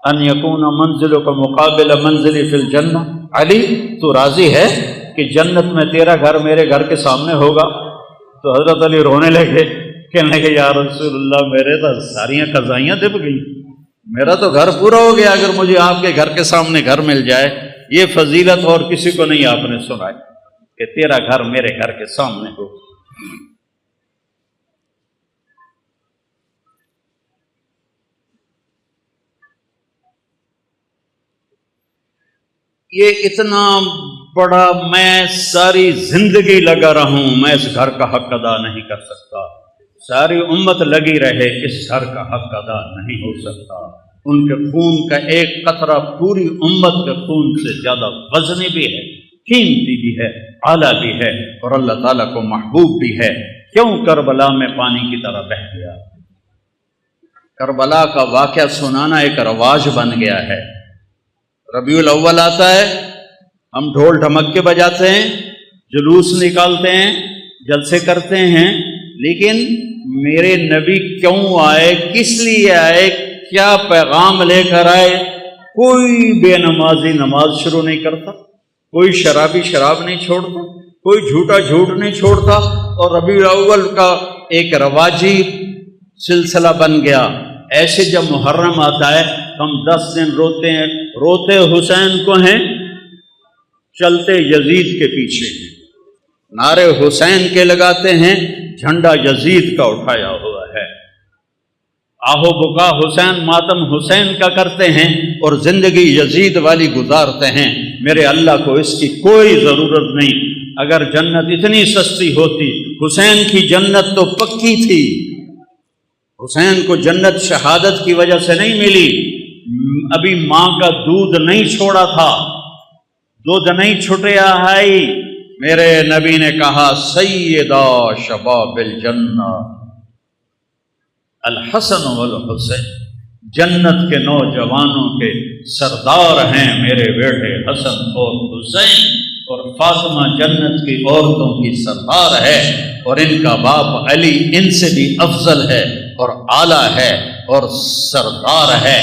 [SPEAKER 1] ان یکون منزلک مقابل منزلی فی الجنہ، علی تو راضی ہے کہ جنت میں تیرا گھر میرے گھر کے سامنے ہوگا؟ تو حضرت علی رونے لگے، کہنے لگے یا رسول اللہ میرے تو ساریاں قضائیاں دب گئی، میرا تو گھر پورا ہو گیا اگر مجھے آپ کے گھر کے سامنے گھر مل جائے۔ یہ فضیلت اور کسی کو نہیں آپ نے سنائی کہ تیرا گھر میرے گھر کے سامنے ہو۔ یہ اتنا بڑا، میں ساری زندگی لگا رہا ہوں، میں اس گھر کا حق ادا نہیں کر سکتا، ساری امت لگی رہے، اس گھر کا حق ادا نہیں ہو سکتا۔ ان کے خون کا ایک قطرہ پوری امت کے خون سے زیادہ وزنی بھی ہے، قیمتی بھی ہے، اعلیٰ بھی ہے، اور اللہ تعالیٰ کو محبوب بھی ہے۔ کیوں کربلا میں پانی کی طرح بہہ گیا؟ کربلا کا واقعہ سنانا ایک رواج بن گیا ہے۔ ربیع الاول آتا ہے، ہم ڈھول ڈھمکے بجاتے ہیں، جلوس نکالتے ہیں، جلسے کرتے ہیں، لیکن میرے نبی کیوں آئے، کس لیے آئے، کیا پیغام لے کر آئے؟ کوئی بے نمازی نماز شروع نہیں کرتا، کوئی شرابی شراب نہیں چھوڑتا، کوئی جھوٹا جھوٹ نہیں چھوڑتا، اور ربیع الاول کا ایک رواجی سلسلہ بن گیا۔ ایسے جب محرم آتا ہے ہم 10 دن روتے ہیں، روتے حسین کو ہیں، چلتے یزید کے پیچھے ہیں، نعرے حسین کے لگاتے ہیں، جھنڈا یزید کا اٹھایا ہوا ہے، آہو بکا حسین، ماتم حسین کا کرتے ہیں، اور زندگی یزید والی گزارتے ہیں۔ میرے اللہ کو اس کی کوئی ضرورت نہیں۔ اگر جنت اتنی سستی ہوتی، حسین کی جنت تو پکی تھی۔ حسین کو جنت شہادت کی وجہ سے نہیں ملی، ابھی ماں کا دودھ نہیں چھوڑا تھا، دودھ نہیں چھٹیا ہے۔ میرے نبی نے کہا سیدہ شباب الجنہ الحسن والحسین، جنت کے نوجوانوں کے سردار ہیں میرے بیٹے حسن اور حسین، اور فاطمہ جنت کی عورتوں کی سردار ہے، اور ان کا باپ علی ان سے بھی افضل ہے اور اعلیٰ ہے اور سردار ہے۔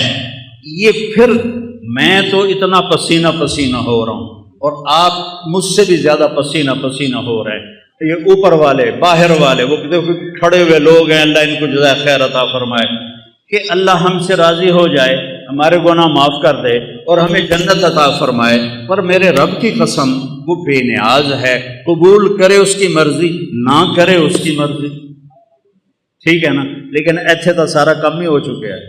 [SPEAKER 1] یہ پھر میں تو اتنا پسینہ پسینہ ہو رہا ہوں اور آپ مجھ سے بھی زیادہ پسینہ پسینہ ہو رہے ہیں۔ یہ اوپر والے باہر والے وہ دیکھو کھڑے ہوئے لوگ ہیں، اللہ ان کو جزائے خیر عطا فرمائے، کہ اللہ ہم سے راضی ہو جائے، ہمارے گناہ معاف کر دے اور ہمیں جنت عطا فرمائے۔ پر میرے رب کی قسم وہ بے نیاز ہے، قبول کرے اس کی مرضی، نہ کرے اس کی مرضی، ٹھیک ہے نا؟ لیکن ایتھے تو سارا کام ہی ہو چکا ہے،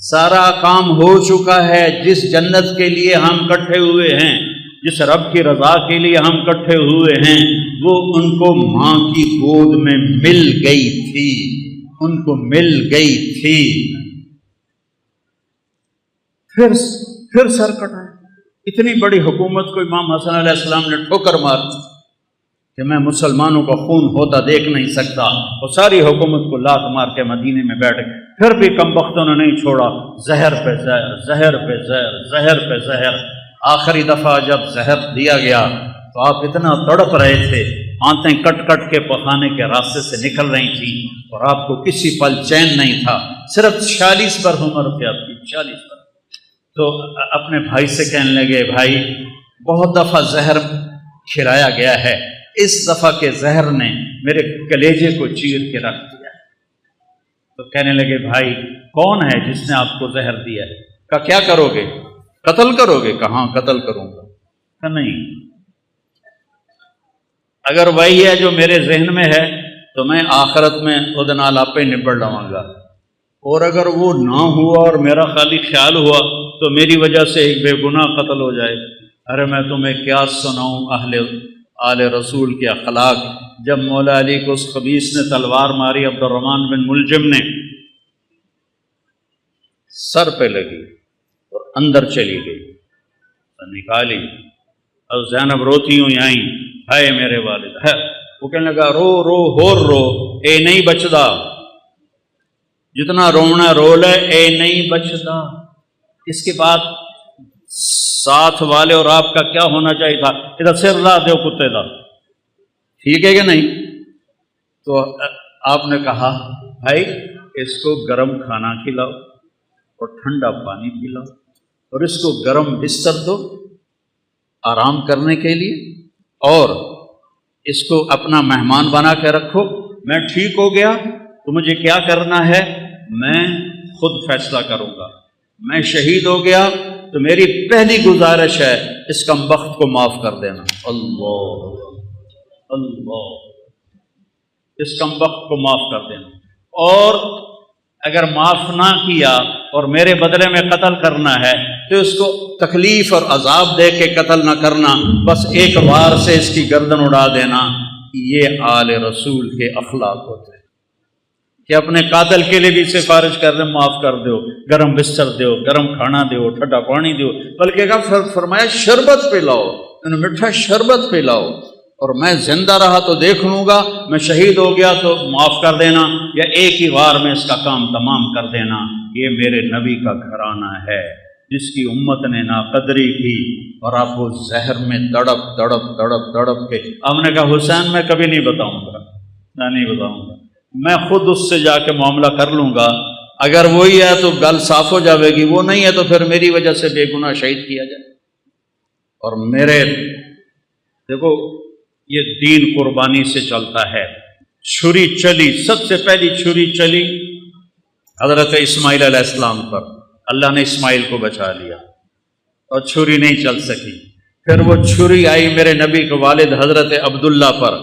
[SPEAKER 1] سارا کام ہو چکا ہے۔ جس جنت کے لیے ہم کٹھے ہوئے ہیں، جس رب کی رضا کے لیے ہم کٹھے ہوئے ہیں، وہ ان کو ماں کی گود میں مل گئی تھی، ان کو مل گئی تھی۔ پھر سر کٹائے۔ اتنی بڑی حکومت کو امام حسن علیہ السلام نے ٹھوکر مار دی کہ میں مسلمانوں کا خون ہوتا دیکھ نہیں سکتا، اور ساری حکومت کو لات مار کے مدینے میں بیٹھ گئے۔ پھر بھی کم بختوں نے نہیں چھوڑا، زہر پہ زہر، زہر پہ زہر، زہر پہ زہر۔ آخری دفعہ جب زہر دیا گیا تو آپ اتنا تڑپ رہے تھے، آنتیں کٹ کٹ کے پخانے کے راستے سے نکل رہی تھیں، اور آپ کو کسی پل چین نہیں تھا۔ صرف 46 پر عمر تھی آپ کی، 46 پر۔ تو اپنے بھائی سے کہنے لگے، بھائی بہت دفعہ زہر کھلایا گیا ہے، اس دفعہ کے زہر نے میرے کلیجے کو چیر کے رکھ دیا ہے۔ تو کہنے لگے، بھائی کون ہے جس نے آپ کو زہر دیا ہے؟ کہا کیا کرو گے؟ قتل کرو گے؟ کہاں قتل کروں گا؟ کہ نہیں، اگر وہی ہے جو میرے ذہن میں ہے تو میں آخرت میں خود نال آپ پہ نبڑ لواں گا، اور اگر وہ نہ ہوا اور میرا خالی خیال ہوا تو میری وجہ سے ایک بے گناہ قتل ہو جائے۔ ارے میں تمہیں کیا سناؤں آل رسول کے اخلاق۔ جب مولا علی کو اس خبیث نے تلوار ماری، عبد الرحمن بن ملجم نے، سر پہ لگی اور اندر چلی گئی، نکالی، اور زینب روتی ہوئی آئیں، ہائے میرے والد ہے۔ وہ کہنے لگا، رو رو ہور رو، اے نہیں بچدا، جتنا رونا رو لے، اے نہیں بچدا۔ اس کے بعد ساتھ والے اور آپ کا کیا ہونا چاہیے تھا؟ ادھر سر لا دو کتے دا، ٹھیک ہے کہ نہیں؟ تو آپ نے کہا، بھائی اس کو گرم کھانا کھلاؤ اور ٹھنڈا پانی پلاؤ، اور اس کو گرم بستر دو آرام کرنے کے لیے، اور اس کو اپنا مہمان بنا کے رکھو۔ میں ٹھیک ہو گیا تو مجھے کیا کرنا ہے میں خود فیصلہ کروں گا۔ میں شہید ہو گیا تو میری پہلی گزارش ہے اس کمبخت کو معاف کر دینا۔ اللہ اللہ، اس کمبخت کو معاف کر دینا، اور اگر معاف نہ کیا اور میرے بدلے میں قتل کرنا ہے تو اس کو تکلیف اور عذاب دے کے قتل نہ کرنا، بس ایک بار سے اس کی گردن اڑا دینا۔ یہ آل رسول کے اخلاق ہوتے ہیں کہ اپنے قاتل کے لیے بھی سفارش کر دیں، معاف کر دو، گرم بستر دو، گرم کھانا دو، ٹھنڈا پانی دو، بلکہ فرمایا شربت پلاؤ، انہیں میٹھا شربت پلاؤ، اور میں زندہ رہا تو دیکھ لوں گا، میں شہید ہو گیا تو معاف کر دینا، یا ایک ہی بار میں اس کا کام تمام کر دینا۔ یہ میرے نبی کا گھرانہ ہے جس کی امت نے ناقدری کی، اور آپ وہ زہر میں تڑپ تڑپ تڑپ تڑپ کے، ہم نے کہا حسین میں کبھی نہیں بتاؤں گا، میں نہیں بتاؤں گا، میں خود اس سے جا کے معاملہ کر لوں گا، اگر وہی ہے تو گل صاف ہو جاوے گی، وہ نہیں ہے تو پھر میری وجہ سے بے گناہ شہید کیا جائے۔ اور میرے دیکھو یہ دین قربانی سے چلتا ہے۔ چھری چلی، سب سے پہلی چھری چلی حضرت اسماعیل علیہ السلام پر، اللہ نے اسماعیل کو بچا لیا اور چھری نہیں چل سکی۔ پھر وہ چھری آئی میرے نبی کے والد حضرت عبداللہ پر،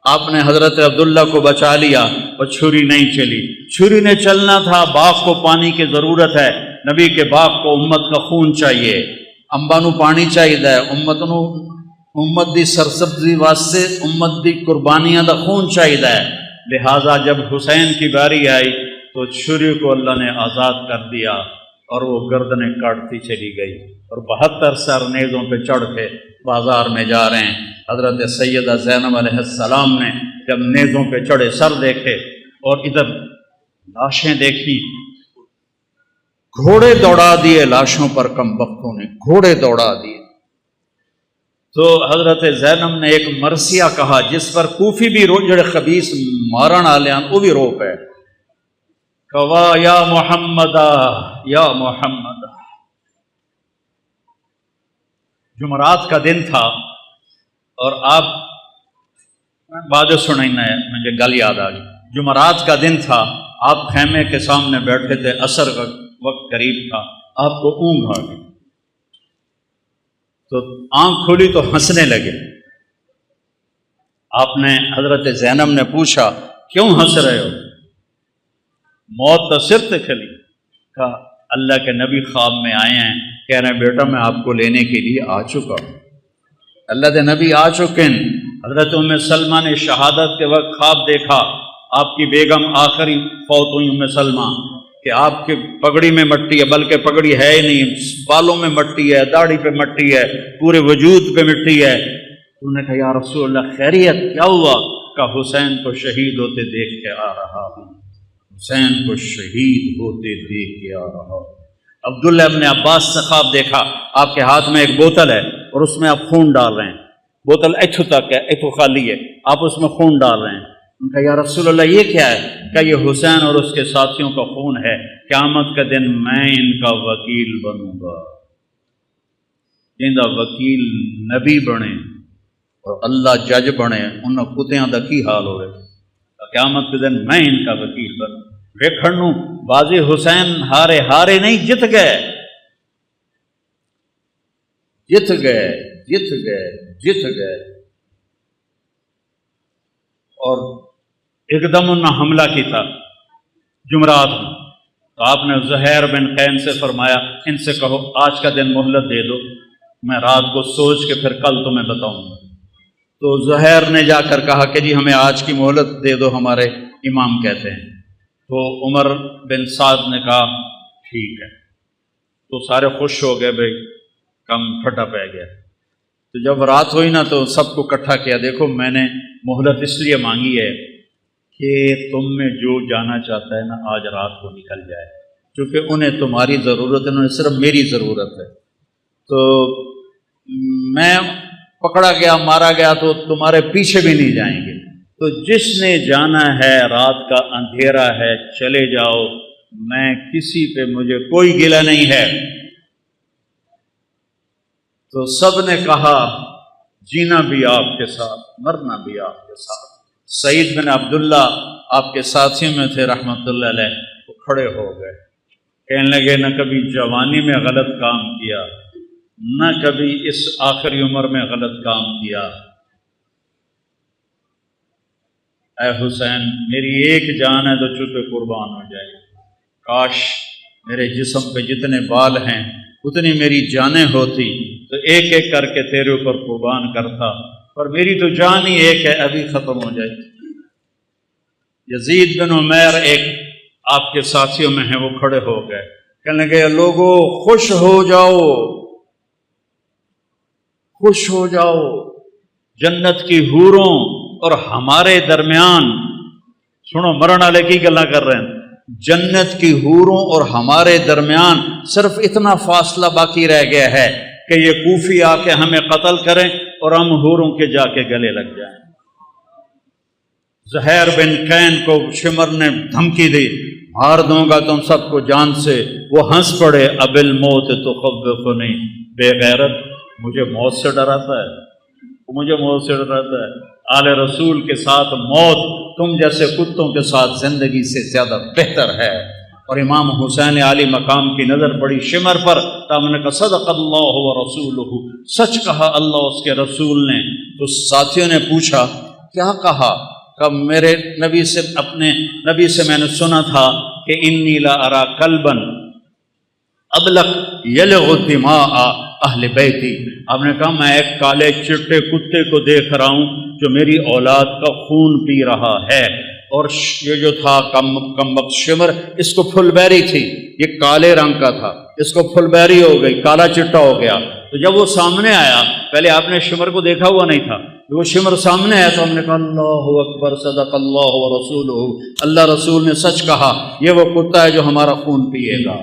[SPEAKER 1] آپ نے حضرت عبداللہ کو بچا لیا اور چھری نہیں چلی۔ چھری نے چلنا تھا، باغ کو پانی کی ضرورت ہے، نبی کے باغ کو امت کا خون چاہیے، انباں نوں پانی چاہیے، امت دی سرسبزی واسطے امت دی قربانیاں دا خون چاہیے، لہٰذا جب حسین کی باری آئی تو چھری کو اللہ نے آزاد کر دیا اور وہ گردنیں کاٹتی چلی گئی، اور 72 سر نیزوں پہ چڑھ کے بازار میں جا رہے ہیں۔ حضرت سیدہ زینب علیہ السلام نے جب نیزوں پہ چڑھے سر دیکھے اور ادھر لاشیں دیکھی، گھوڑے دوڑا دیے لاشوں پر، کم بختوں نے گھوڑے دوڑا دیے۔ تو حضرت زینب نے ایک مرثیہ کہا جس پر کوفی بھی جڑے خبیث مارن والے ہیں وہ بھی رو پے، کہا یا محمد یا محمد۔ جمعرات کا دن تھا اور آپ بعد سنائنا ہے، مجھے گل یاد آ گئی، جمعرات کا دن تھا، آپ خیمے کے سامنے بیٹھے تھے، عصر کا وقت قریب تھا، آپ کو اونگ آ گئی تو آنکھ کھلی تو ہنسنے لگے۔ آپ نے حضرت زینب نے پوچھا کیوں ہنس رہے ہو؟ موت تو سر پہ کھلی۔ کہا اللہ کے نبی خواب میں آئے ہیں، کہہ رہے ہیں بیٹا میں آپ کو لینے کے لیے آ چکا ہوں۔ اللہ کے نبی آ چکے ہیں۔ حضرت ام سلمہ نے شہادت کے وقت خواب دیکھا، آپ کی بیگم آخری فوت ہوئی ام سلمہ، کہ آپ کی پگڑی میں مٹی ہے، بلکہ پگڑی ہے ہی نہیں، بالوں میں مٹی ہے، داڑھی پہ مٹی ہے، پورے وجود پہ مٹی ہے۔ انہوں نے کہا یا رسول اللہ خیریت کیا ہوا؟ کہا حسین کو شہید ہوتے دیکھ کے آ رہا ہوں، حسین کو شہید ہوتے دیکھ کے آ رہا ہوں۔ عبداللہ ابن عباس سے خواب دیکھا، آپ کے ہاتھ میں ایک بوتل ہے اور اس میں آپ خون ڈال رہے ہیں، بوتل ایتھو تک ہے، ایتھو خالی ہے، آپ اس میں خون ڈال رہے ہیں۔ ان کا یا رسول اللہ یہ کیا ہے؟ کہ یہ حسین اور اس کے ساتھیوں کا خون ہے، قیامت کا دن میں ان کا وکیل بنوں گا، ان کا وکیل نبی بنے اور اللہ جج بنے، ان کتیاں دا کی حال ہوئے، قیامت کے دن میں ان کا وکیل بنوں۔ ویکھن بازی حسین ہارے نہیں، جت گئے جت گئے جت گئے جت گئے۔ اور ایک دم انہوں نے حملہ کیا جمعرات میں، تو آپ نے زہیر بن قین سے فرمایا ان سے کہو آج کا دن مہلت دے دو، میں رات کو سوچ کے پھر کل تمہیں بتاؤں گا۔ تو زہیر نے جا کر کہا کہ جی ہمیں آج کی مہلت دے دو، ہمارے امام کہتے ہیں۔ تو عمر بن سعد نے کہا ٹھیک ہے، تو سارے خوش ہو گئے، بھائی کم پھٹا پہ گیا۔ تو جب رات ہوئی نا تو سب کو اکٹھا کیا، دیکھو میں نے مہلت اس لیے مانگی ہے کہ تم میں جو جانا چاہتا ہے نا آج رات کو نکل جائے، چونکہ انہیں تمہاری ضرورت ہے، انہیں صرف میری ضرورت ہے۔ تو میں پکڑا گیا، مارا گیا تو تمہارے پیچھے بھی نہیں جائیں گے، تو جس نے جانا ہے رات کا اندھیرا ہے چلے جاؤ، میں کسی پہ مجھے کوئی گلہ نہیں ہے۔ تو سب نے کہا جینا بھی آپ کے ساتھ، مرنا بھی آپ کے ساتھ۔ سعید بن عبداللہ آپ کے ساتھیوں میں تھے رحمۃ اللہ علیہ، وہ کھڑے ہو گئے، کہنے لگے نہ کبھی جوانی میں غلط کام کیا، نہ کبھی اس آخری عمر میں غلط کام کیا۔ اے حسین میری ایک جان ہے تو چپے قربان ہو جائے، کاش میرے جسم پہ جتنے بال ہیں اتنی میری جانیں ہوتی تو ایک ایک کر کے تیرے اوپر قربان کرتا، پر میری تو جان ہی ایک ہے، ابھی ختم ہو جائے۔ یزید بن عمیر ایک آپ کے ساتھیوں میں ہیں، وہ کھڑے ہو گئے، کہنے لگے لوگوں خوش ہو جاؤ، خوش ہو جاؤ جنت کی حوروں اور ہمارے درمیان، سنو مرن والے کی گلا کر رہے ہیں، جنت کی حوروں اور ہمارے درمیان صرف اتنا فاصلہ باقی رہ گیا ہے کہ یہ کوفی آ کے ہمیں قتل کریں اور ہم حوروں کے جا کے گلے لگ جائیں۔ زہیر بن قین کو شمر نے دھمکی دی، مار دوں گا تم سب کو جان سے، وہ ہنس پڑے، اب الموت تخوفنی، بے غیرت مجھے موت سے ڈراتا ہے، مجھے موت سے ڈراتا ہے۔ آل رسول کے ساتھ موت تم جیسے کتوں کے ساتھ زندگی سے زیادہ بہتر ہے۔ اور امام حسین عالی مقام کی نظر پڑی شمر پر، تو ہم نے کہا صدق اللہ و رسولہ، سچ کہا اللہ اس کے رسول نے۔ تو ساتھیوں نے پوچھا کیا کہا؟ کہ میرے نبی سے، اپنے نبی سے میں نے سنا تھا کہ انی لا ارا کلبا ابلق یلغ دماء اہل بیتی، آپ نے کہا میں ایک کالے چٹے کتے کو دیکھ رہا ہوں جو میری اولاد کا خون پی رہا ہے۔ اور یہ جو تھا کم وقت شمر، اس کو پھل بیری تھی، یہ کالے رنگ کا تھا، اس کو پھل بیری ہو گئی، کالا چٹا ہو گیا۔ تو جب وہ سامنے آیا، پہلے آپ نے شمر کو دیکھا ہوا نہیں تھا، وہ شمر سامنے آیا تو ہم نے کہا اللہ اکبر صدق اللہ و رسولہ، اللہ رسول نے سچ کہا، یہ وہ کتا ہے جو ہمارا خون پیے گا،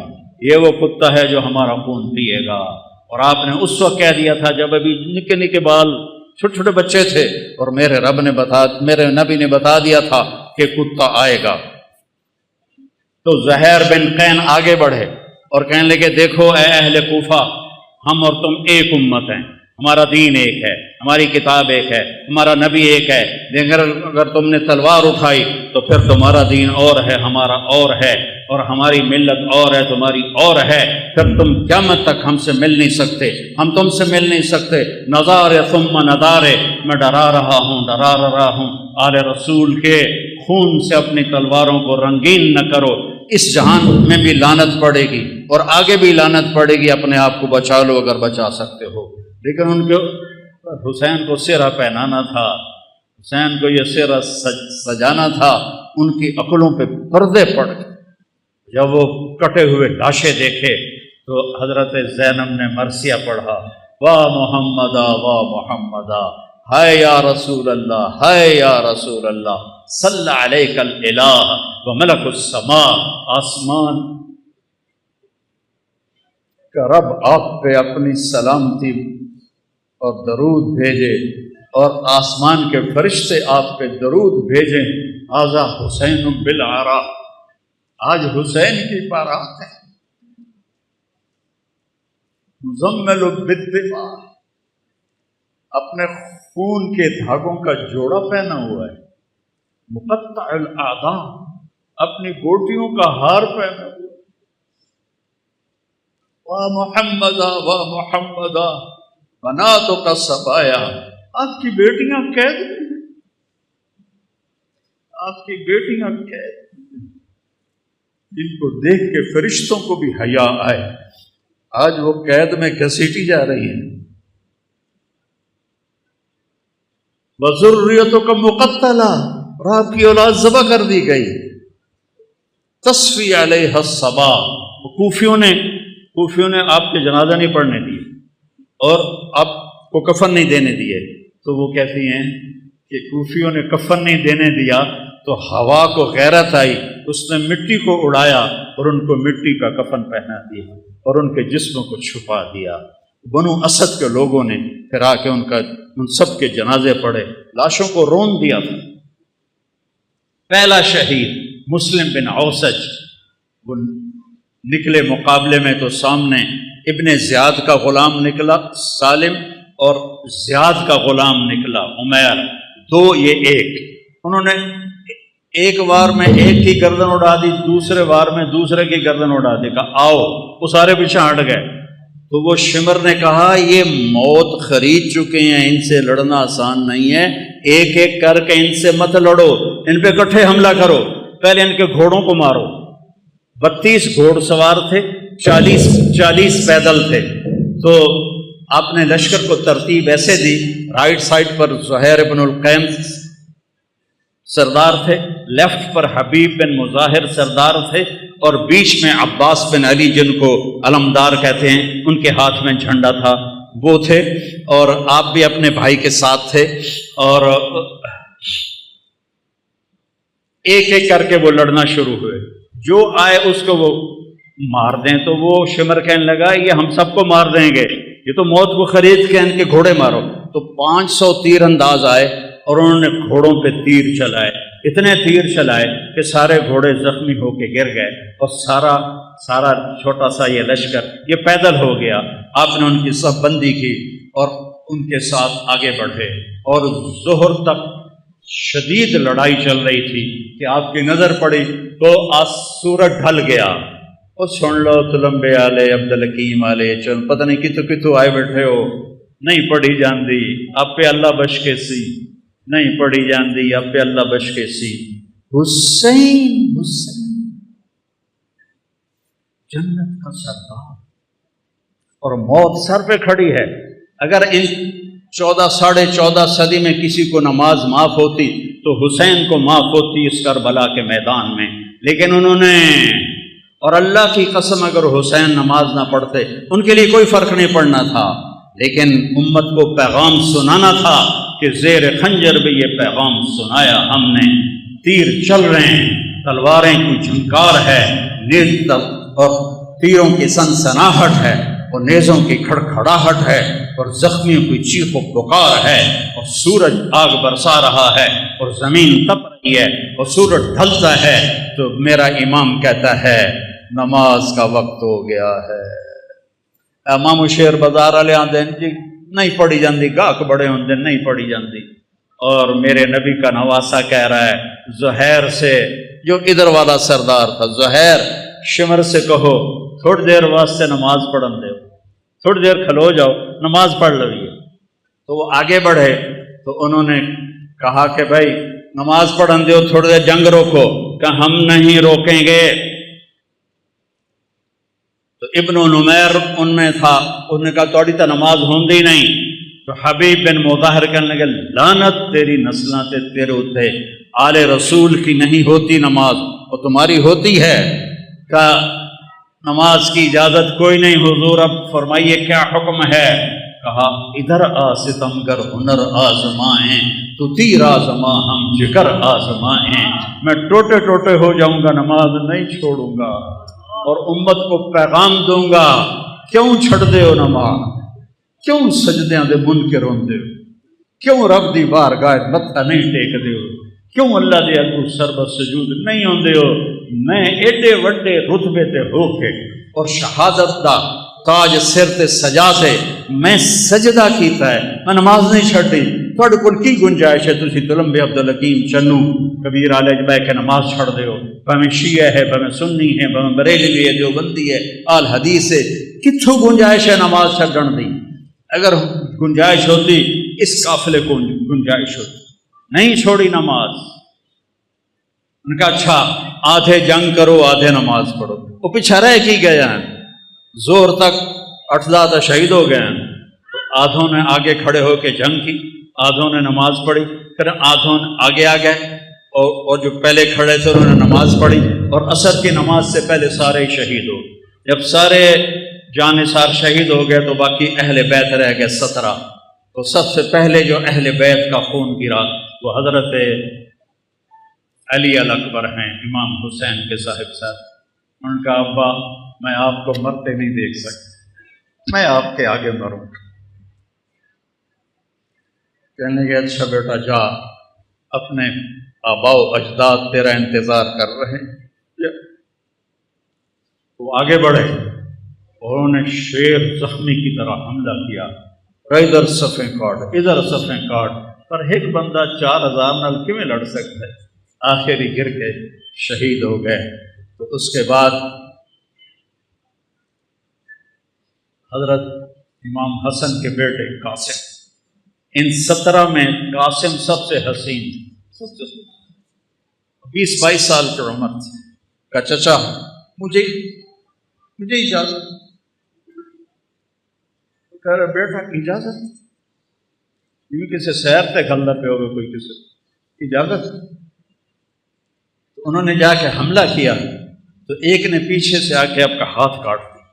[SPEAKER 1] یہ وہ کتا ہے جو ہمارا خون پیے گا۔ اور آپ نے اس وقت کہہ دیا تھا جب ابھی نکے نکے بال چھوٹے چھوٹے بچے تھے، اور میرے نبی نے بتا دیا تھا کہ کتا آئے گا۔ تو زہیر بن قین آگے بڑھے اور کہنے لگے دیکھو اے اہل کوفہ، ہم اور تم ایک امت ہیں، ہمارا دین ایک ہے، ہماری کتاب ایک ہے، ہمارا نبی ایک ہے، لیکن اگر تم نے تلوار اٹھائی تو پھر تمہارا دین اور ہے، ہمارا اور ہے، اور ہماری ملت اور ہے، تمہاری اور ہے، پھر تم قیامت تک ہم سے مل نہیں سکتے، ہم تم سے مل نہیں سکتے۔ نظارے ثم نظارے، میں ڈرا رہا ہوں آل رسول کے خون سے اپنی تلواروں کو رنگین نہ کرو، اس جہان میں بھی لعنت پڑے گی اور آگے بھی لعنت پڑے گی، اپنے آپ کو بچا لو اگر بچا سکتے ہو۔ لیکن ان کو حسین کو سہرا پہنانا تھا، حسین کو یہ سہرا سجانا تھا، ان کی عقلوں پہ پردے پڑ گئے۔ جب وہ کٹے ہوئے لاشیں دیکھے تو حضرت زینب نے مرثیہ پڑھا، واہ محمدا واہ محمدا، ہائے یا رسول اللہ، ہائے یا رسول اللہ، صلی علیک الالہ و ملک السماء، آسمان کا رب آپ پہ اپنی سلامتی اور درود بھیجے، اور آسمان کے فرشتے آپ پہ درود بھیجیں۔ ھذا حسین بالعراء، آج حسین کی بارات ہے، مزمل بالدماء، اپنے خون کے دھاگوں کا جوڑا پہنا ہوا ہے، مقطع الاعضاء، اپنی گوٹیوں کا ہار پہنا ہوا ہے، واہ محمدا واہ محمدا بناتک صبایا، آپ کی بیٹیاں قید میں، آپ کی بیٹیاں قید، جن کو دیکھ کے فرشتوں کو بھی حیا آئے، آج وہ قید میں گھسیٹی جا رہی ہیں۔ وذریتک مقتلہ، اور آپ کی اولاد ذبح کر دی گئی۔ تصفی علیہ الصبا، کوفیوں نے آپ کے جنازہ نہیں پڑھنے دیے اور آپ کو کفن نہیں دینے دیے، تو وہ کہتی ہیں کہ کوفیوں نے کفن نہیں دینے دیا تو ہوا کو غیرت آئی، اس نے مٹی کو اڑایا اور ان کو مٹی کا کفن پہنا دیا اور ان کے جسموں کو چھپا دیا۔ بنو اسد کے لوگوں نے پھر آ کے ان سب کے جنازے پڑھے، لاشوں کو رون دیا تھا۔ پہلا شہید مسلم بن اوسج، وہ نکلے مقابلے میں تو سامنے ابن زیاد کا غلام نکلا سالم، اور زیاد کا غلام نکلا عمیر، دو یہ ایک، انہوں نے ایک وار میں ایک کی گردن اڑا دی، دوسرے وار میں دوسرے کی گردن اڑا دی، کہا آؤ، وہ سارے پیچھے ہٹ گئے۔ تو وہ شمر نے کہا یہ موت خرید چکے ہیں، ان سے لڑنا آسان نہیں ہے، ایک ایک کر کے ان سے مت لڑو، ان پہ اکٹھے حملہ کرو، پہلے ان کے گھوڑوں کو مارو۔ 32 گھوڑ سوار تھے، 40 پیدل تھے، تو آپ نے لشکر کو ترتیب ایسے دی، رائٹ سائڈ پر زہیر بن القیم سردار تھے، لیفٹ پر حبیب بن مظاہر سردار تھے، اور بیچ میں عباس بن علی جن کو علمدار کہتے ہیں، ان کے ہاتھ میں جھنڈا تھا۔ وہ تھے، اور آپ بھی اپنے بھائی کے ساتھ تھے، اور ایک ایک کر کے وہ لڑنا شروع ہوئے، جو آئے اس کو وہ مار دیں۔ تو وہ شمر کہنے لگا یہ ہم سب کو مار دیں گے، یہ تو موت کو خرید کے ان کے گھوڑے مارو۔ تو 500 تیر انداز آئے اور انہوں نے گھوڑوں پہ تیر چلائے، اتنے تیر چلائے کہ سارے گھوڑے زخمی ہو کے گر گئے، اور سارا چھوٹا سا یہ لشکر یہ پیدل ہو گیا۔ آپ نے ان کی صف بندی کی اور ان کے ساتھ آگے بڑھے، اور ظہر تک شدید لڑائی چل رہی تھی کہ آپ کی نظر پڑی تو سورج ڈھل گیا۔ اور سن لو تلمبے آلے عبدالحکیم آلے چل، پتہ نہیں کتوں آئے بیٹھے ہو، نہیں پڑھی جاندی آپ پہ اللہ بش کے سی، نہیں پڑھی جاندی آپ پہ اللہ بش کے سی۔ حسین جنت کا سردار، اور موت سر پہ کھڑی ہے۔ اگر ان 14 صدی میں کسی کو نماز معاف ہوتی تو حسین کو معاف ہوتی اس کربلا کے میدان میں، لیکن انہوں نے، اور اللہ کی قسم اگر حسین نماز نہ پڑھتے ان کے لیے کوئی فرق نہیں پڑنا تھا، لیکن امت کو پیغام سنانا تھا کہ زیر خنجر بھی یہ پیغام سنایا ہم نے، تیر چل رہے ہیں، تلواریں کی جھنکار ہے، نیز اور تیروں کی سنسناہٹ ہے، اور نیزوں کی کھڑکھڑاہٹ ہے، اور زخمیوں کی چیخ و پکار ہے، اور سورج آگ برسا رہا ہے، اور زمین تپ رہی ہے، اور سورج ڈھلتا ہے، تو میرا امام کہتا ہے نماز کا وقت ہو گیا ہے۔ امام شیر بازار والے آدھے جی نہیں پڑھی جاندی، گاہک بڑے ہوندے نہیں پڑھی جاندی، اور میرے نبی کا نواسا کہہ رہا ہے زہیر سے، جو ادھر والا سردار تھا، زہیر شمر سے کہو تھوڑی دیر واسطے نماز پڑھن دے، تھوڑی دیر کھلو جاؤ نماز پڑھ لویے۔ تو وہ آگے بڑھے تو انہوں نے کہا کہ بھائی نماز پڑھن دو، تھوڑی دیر جنگ روکو، کہ ہم نہیں روکیں گے۔ تو ابن نمیر ان میں تھا، انہوں نے کہا توڑی تا نماز ہوندی نہیں۔ تو حبیب بن مظاہر کہنے لگے لعنت تیری نسلاں تے تیرے اوتے، آل رسول کی نہیں ہوتی نماز اور تمہاری ہوتی ہے۔ کہ نماز کی اجازت کوئی نہیں حضور، اب فرمائیے کیا حکم ہے؟ کہا ادھر آ ستمگر ہنر آزمائیں، تو تیر آزما ہم جگر آزمائیں، میں ٹوٹے ٹوٹے ہو جاؤں گا نماز نہیں چھوڑوں گا، اور امت کو پیغام دوں گا کیوں چھڑ دے ہو نماز، کیوں سجدیاں دے منکر ہوندے ہو، کیوں رب دی بارگاہ متھا نہیں ٹیک دے ہو، کیوں اللہ دے اگوں سربت سجود نہیں ہوندے ہو۔ میں ایڈے وڈے رتبے تے ہو کے اور شہادت دا تاج سر تے سجا تے میں سجدہ کیتا ہے، میں نماز نہیں چھڑی، تھوڑے کول کی گنجائش ہے تسی تلمبے عبدالحکیم چنو کبیر آلے بہ کے نماز چھڑ دے ہو، بھویں شیعہ ہے، بھویں سنی ہے، بھویں بریلوی ہے، دیوبندی ہے، آل حدیث ہے، کتھوں گنجائش ہے نماز چھڑن دی؟ اگر گنجائش ہوتی اس قافلے کو گنجائش ہوتی، نہیں چھوڑی نماز۔ ان کا اچھا آدھے جنگ کرو آدھے نماز پڑھو، وہ پیچھے رہ کی گئے ہیں، زور تک 8 شہید ہو گئے ہیں۔ تو آدھوں نے آگے کھڑے ہو کے جنگ کی، آدھوں نے نماز پڑھی، پھر آدھوں آگے آ گئے اور جو پہلے کھڑے تھے انہوں نے نماز پڑھی، اور عصر کی نماز سے پہلے سارے ہی شہید ہو۔ جب سارے جانثار شہید ہو گئے تو باقی اہل بیت رہ گئے 17۔ تو سب سے پہلے جو اہل بیت کا خون گرا وہ حضرت علی الاکبر ہیں، امام حسین کے صاحب صاحب۔ ان کا ابا میں آپ کو مرتے نہیں دیکھ سکتا، میں آپ کے آگے مروں۔ کہنے لگے اچھا بیٹا جا، اپنے آباء و اجداد تیرا انتظار کر رہے ہیں۔ وہ آگے بڑھے اور انہوں نے شیر زخمی کی طرح حملہ کیا، ادھر صفیں کاٹ ادھر صفیں کاٹ، پر ایک بندہ 4000 نال کیویں لڑ سکتا ہے؟ آخری گر کے شہید ہو گئے۔ تو اس کے بعد حضرت امام حسن کے بیٹے قاسم، ان 17 میں قاسم سب سے حسین، 20-22 سال کی عمر تھی۔ کہا چچا مجھے اجازت، کہہ رہے بیٹا اجازت؟ یہ کسی سیر تے گھلدا پہ ہوگا کوئی کسی اجازت؟ تو انہوں نے جا کے حملہ کیا تو ایک نے پیچھے سے آ کے آپ کا ہاتھ کاٹ دیا،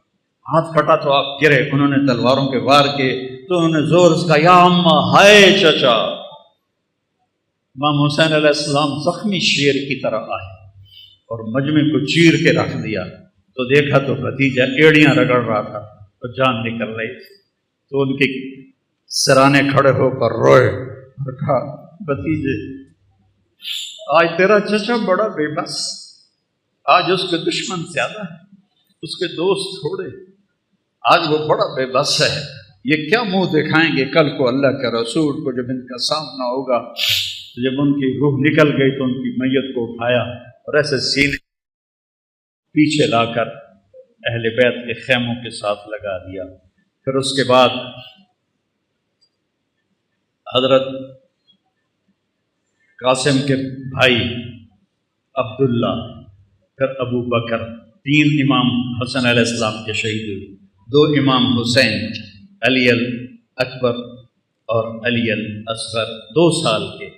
[SPEAKER 1] ہاتھ کٹا تو آپ گرے، انہوں نے تلواروں کے وار کے تو انہوں نے زور سے کہا یا اماں ہائے چچا. امام حسین علیہ السلام زخمی شیر کی طرح آئے اور مجمع کو چیر کے رکھ دیا. تو دیکھا تو بھتیجا ایڑیاں رگڑ رہا تھا تو جان نکل رہی تھی. تو ان کے سرانے کھڑے ہو کر روئے اور کہا بھتیجے آج تیرا چچا بڑا بے بس، آج اس کے دشمن زیادہ ہیں، اس کے دوست تھوڑے، آج وہ بڑا بے بس ہے. یہ کیا منہ دکھائیں گے کل کو اللہ کے رسول کو جب ان کا سامنا ہوگا. جب ان کی روح نکل گئی تو ان کی میت کو اٹھایا اور ایسے سینے پیچھے لا کر اہل بیت کے خیموں کے ساتھ لگا دیا. پھر اس کے بعد حضرت قاسم کے بھائی عبداللہ، پھر ابو بکر، 3 امام حسن علیہ السلام کے شہید ہوئے، 2 امام حسین، علی الاکبر اور علی الاصغر 2 سال کے،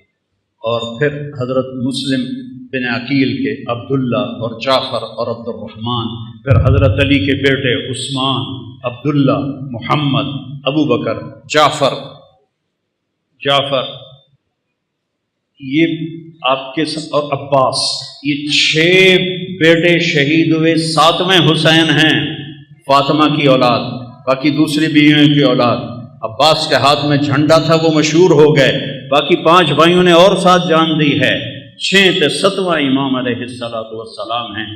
[SPEAKER 1] اور پھر حضرت مسلم بن عقیل کے عبداللہ اور جعفر اور عبد الرحمن، پھر حضرت علی کے بیٹے عثمان، عبداللہ، محمد، ابو بکر، جعفر یہ آپ کے اور عباس، یہ 6 بیٹے شہید ہوئے. 7ویں حسین ہیں فاطمہ کی اولاد، باقی دوسری بیویوں کی اولاد. عباس کے ہاتھ میں جھنڈا تھا، وہ مشہور ہو گئے. باقی 5 بھائیوں نے اور ساتھ جان دی ہے. 6 تے 7واں امام علیہ السلام ہیں.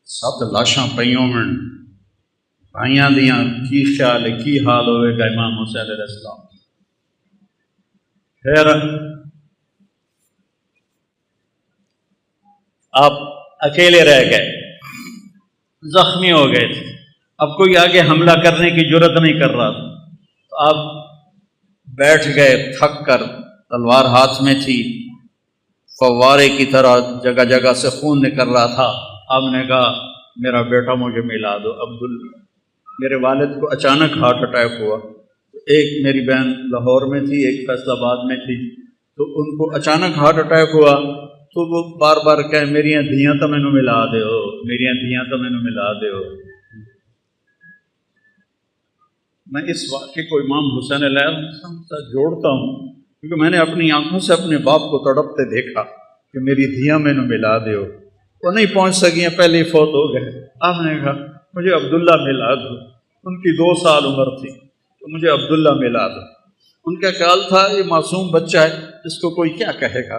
[SPEAKER 1] 7 لاشاں پئیوں میں بھائیاں دیاں کی خیال ہے کی حال ہوئے گا امام حسین علیہ السلام. پھر آپ اکیلے رہ گئے، زخمی ہو گئے تھے، اب کوئی آگے حملہ کرنے کی جرت نہیں کر رہا تھا. تو آپ بیٹھ گئے تھک کر، تلوار ہاتھ میں تھی، فوارے کی طرح جگہ جگہ سے خون نکل رہا تھا. آپ نے کہا میرا بیٹا مجھے ملا دو عبداللہ. میرے والد کو اچانک ہارٹ اٹیک ہوا. ایک میری بہن لاہور میں تھی، ایک فیصل آباد میں تھی، تو ان کو اچانک ہارٹ اٹیک ہوا. تو وہ بار بار کہے میریاں دھیاں تو مینوں ملا دیو، میریاں دھیاں تو مینوں ملا دیو. میں اس واقعے کو امام حسین علیہ السلام سے جوڑتا ہوں کیونکہ میں نے اپنی آنکھوں سے اپنے باپ کو تڑپتے دیکھا کہ میری دھیاں مینوں ملا دیو. وہ نہیں پہنچ سکیں، پہلے ہی فوت ہو گئے. آپ نے کہا مجھے عبداللہ ملا دو. ان کی 2 سال عمر تھی تو مجھے عبداللہ ملا دو. ان کا خیال تھا یہ معصوم بچہ ہے، اس کو کوئی کیا کہے گا.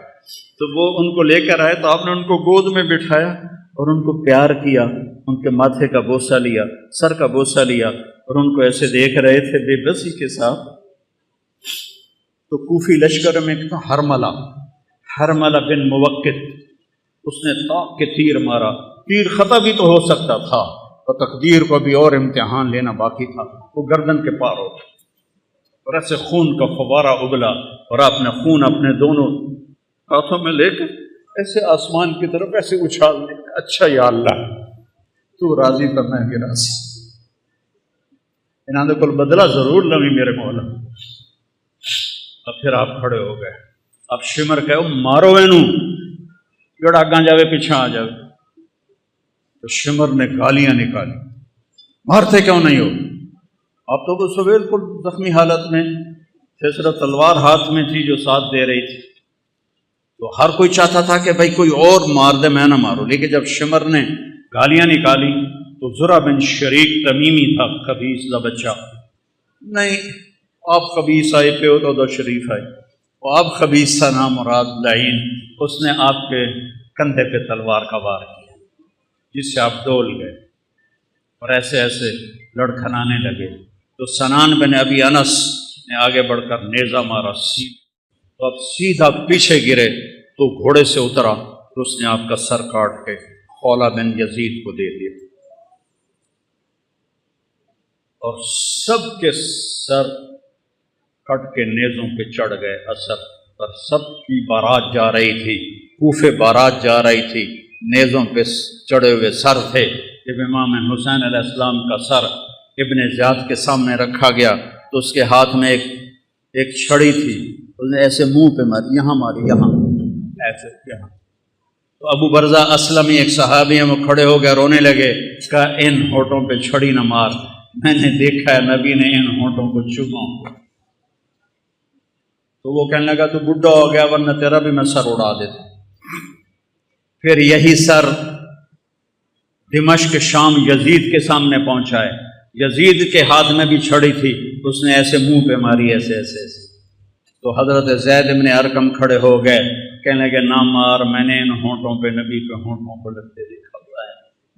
[SPEAKER 1] تو وہ ان کو لے کر آئے تو آپ نے ان کو گود میں بٹھایا اور ان کو پیار کیا، ان کے ماتھے کا بوسہ لیا، سر کا بوسہ لیا، اور ان کو ایسے دیکھ رہے تھے بے بسی کے ساتھ. تو کوفی لشکر میں ایک تھا حرملہ بن موقت، اس نے طاق کے تیر مارا. تیر خطا بھی تو ہو سکتا تھا اور تقدیر کو بھی اور امتحان لینا باقی تھا. وہ گردن کے پار ہو اور ایسے خون کا فوارہ ابلا، اور آپ نے خون اپنے دونوں ہاتھوں میں لے کر ایسے آسمان کی طرف ایسے اچھال دیا. اچھا یا اللہ تو راضی تو میں بھی راضی، انہوں نے کل بدلہ ضرور لوی میرے مولا. اب پھر آپ کھڑے ہو گئے. اب شمر کہو مارو اینو جڑا اگاں جاوے پیچھے آ جاوے. تو شمر نے گالیاں نکالی، مارتے کیوں نہیں ہو؟ آپ تو وہ بالکل زخمی حالت میں تھے، صرف تلوار ہاتھ میں تھی جو ساتھ دے رہی تھی. تو ہر کوئی چاہتا تھا کہ بھائی کوئی اور مار دے، میں نہ مارو. لیکن جب شمر نے گالیاں نکالی تو زرع بن شریک تمیمی تھا، خبیث کا بچہ. نہیں آپ خبیث آئے پہ ہو تو شریف آئے، وہ آپ خبیث تھا نام مراد لعین. اس نے آپ کے کندھے پہ تلوار کا وار کیا جس سے آپ ڈول گئے اور ایسے ایسے لڑکھنانے لگے. تو سنان بن ابی انس نے آگے بڑھ کر نیزہ مارا تو اب سیدھا پیچھے گرے تو گھوڑے سے اترا تو اس نے آپ کا سر کاٹ کے خولہ بن یزید کو دے دیا. اور سب کے سر کٹ کے نیزوں پہ چڑھ گئے. اثر پر سب کی بارات جا رہی تھی، کوفے بارات جا رہی تھی، نیزوں پہ چڑھے ہوئے سر تھے. جب امام حسین علیہ السلام کا سر ابن زیاد کے سامنے رکھا گیا تو اس کے ہاتھ میں ایک چھڑی تھی، اس نے ایسے منہ پہ ماری، یہاں ماری، یہاں ایسے، یہاں تو ابو برزہ اسلمی ایک صحابی ہیں، وہ کھڑے ہو گئے، رونے لگے، کہا ان ہونٹوں پہ چھڑی نہ مار، میں نے دیکھا ہے نبی نے ان ہونٹوں کو چوما۔ تو وہ کہنے لگا تو بڈھا ہو گیا، ورنہ تیرا بھی میں سر اڑا دیتا۔ پھر یہی سر دمشق شام یزید کے سامنے پہنچا ہے، یزید کے ہاتھ میں بھی چھڑی تھی، اس نے ایسے منہ پہ ماری، ایسے ایسے ایسے۔ تو حضرت زید بن ارقم کھڑے ہو گئے، کہنے لگے نہ مار، میں نے ان ہونٹوں پہ نبی کے ہونٹوں کو لگتے دیکھا ہوا ہے۔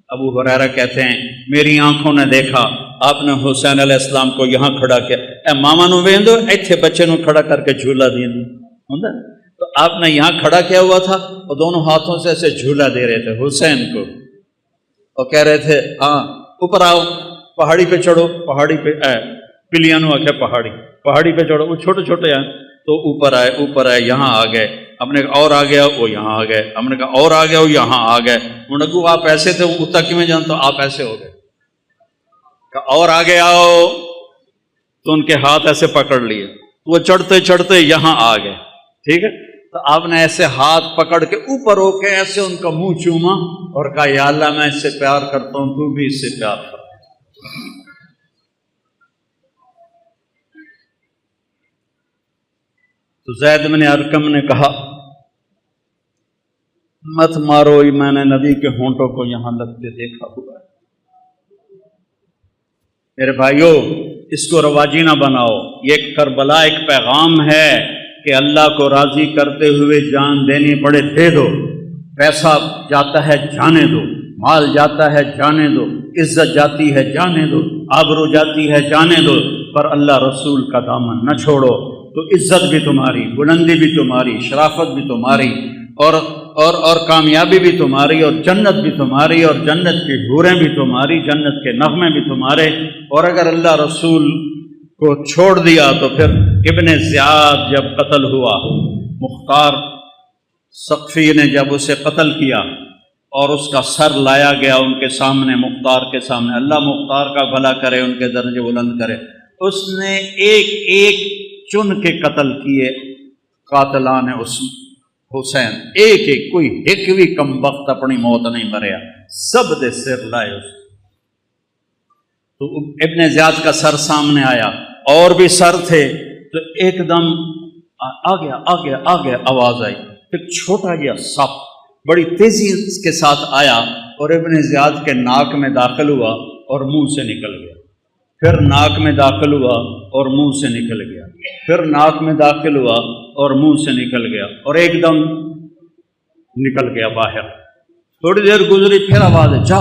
[SPEAKER 1] ابو ہریرہ کہتے ہیں میری آنکھوں نے دیکھا آپ نے حسین علیہ السلام کو یہاں کھڑا کیا، اے ماما نو ویندو ایتھے بچے نو کھڑا کر کے جھولا دیندو ہوندا، تو آپ نے یہاں کھڑا کیا ہوا تھا اور دونوں ہاتھوں سے ایسے جھولا دے رہے تھے حسین کو، اور کہہ رہے تھے ہاں اوپر آؤ، پہاڑی پہ چڑھو، پہاڑی پہ پلیانو آکھے پہاڑی پہ چڑھو، وہ چھوٹے چھوٹے ہیں تو اوپر آئے یہاں آ گئے، ہم نے کہا اور آ گیا، وہ یہاں آ گئے، ہم نے کہا اور آ گیا، وہ یہاں آ گئے، انہوں نے کہا آپ ایسے تھے، وہ تک میں جانتا ہوں آپ ایسے ہو گئے، کہا اور آگے آؤ، تو ان کے ہاتھ ایسے پکڑ لیے، وہ چڑھتے چڑھتے یہاں آ گئے، ٹھیک ہے، تو آپ نے ایسے ہاتھ پکڑ کے اوپر ہو کے ایسے ان کا منہ چوما اور کہا یا اللہ میں اس سے پیار کرتا ہوں، تو بھی اس سے پیار کر۔ تو زید بن ارقم نے کہا مت مارو، میں نے نبی کے ہونٹوں کو یہاں لگتے دیکھا ہوا ہے۔ میرے بھائیو اس کو رواجی نہ بناؤ، یہ کربلا ایک پیغام ہے کہ اللہ کو راضی کرتے ہوئے جان دینی پڑے دے دو، پیسہ جاتا ہے جانے دو، مال جاتا ہے جانے دو، عزت جاتی ہے جانے دو، آبرو جاتی ہے جانے دو، پر اللہ رسول کا دامن نہ چھوڑو، تو عزت بھی تمہاری، بلندی بھی تمہاری، شرافت بھی تمہاری، اور کامیابی بھی تمہاری، اور جنت بھی تمہاری، اور جنت کی حوریں بھی تمہاری، جنت کے نغمے بھی تمہارے۔ اور اگر اللہ رسول کو چھوڑ دیا تو پھر ابن زیاد جب قتل ہوا، مختار ثقفی نے جب اسے قتل کیا اور اس کا سر لایا گیا ان کے سامنے، مختار کے سامنے، اللہ مختار کا بھلا کرے، ان کے درجے بلند کرے، اس نے ایک ایک چن کے قتل کیے قاتلان حسین، ایک ایک، کوئی ایک بھی کم وقت اپنی موت نہیں مریا، سب دے سر لائے اس۔ تو ابن زیاد کا سر سامنے آیا، اور بھی سر تھے، تو ایک دم آ گیا آواز آئی، ایک چھوٹا گیا سپ بڑی تیزی کے ساتھ آیا اور ابن زیاد کے ناک میں داخل ہوا اور منہ سے نکل گیا، پھر ناک میں داخل ہوا اور منہ سے نکل گیا، پھر ناک میں داخل ہوا اور منہ سے نکل گیا، اور ایک دم نکل گیا باہر۔ تھوڑی دیر گزری پھر آواز ہے جا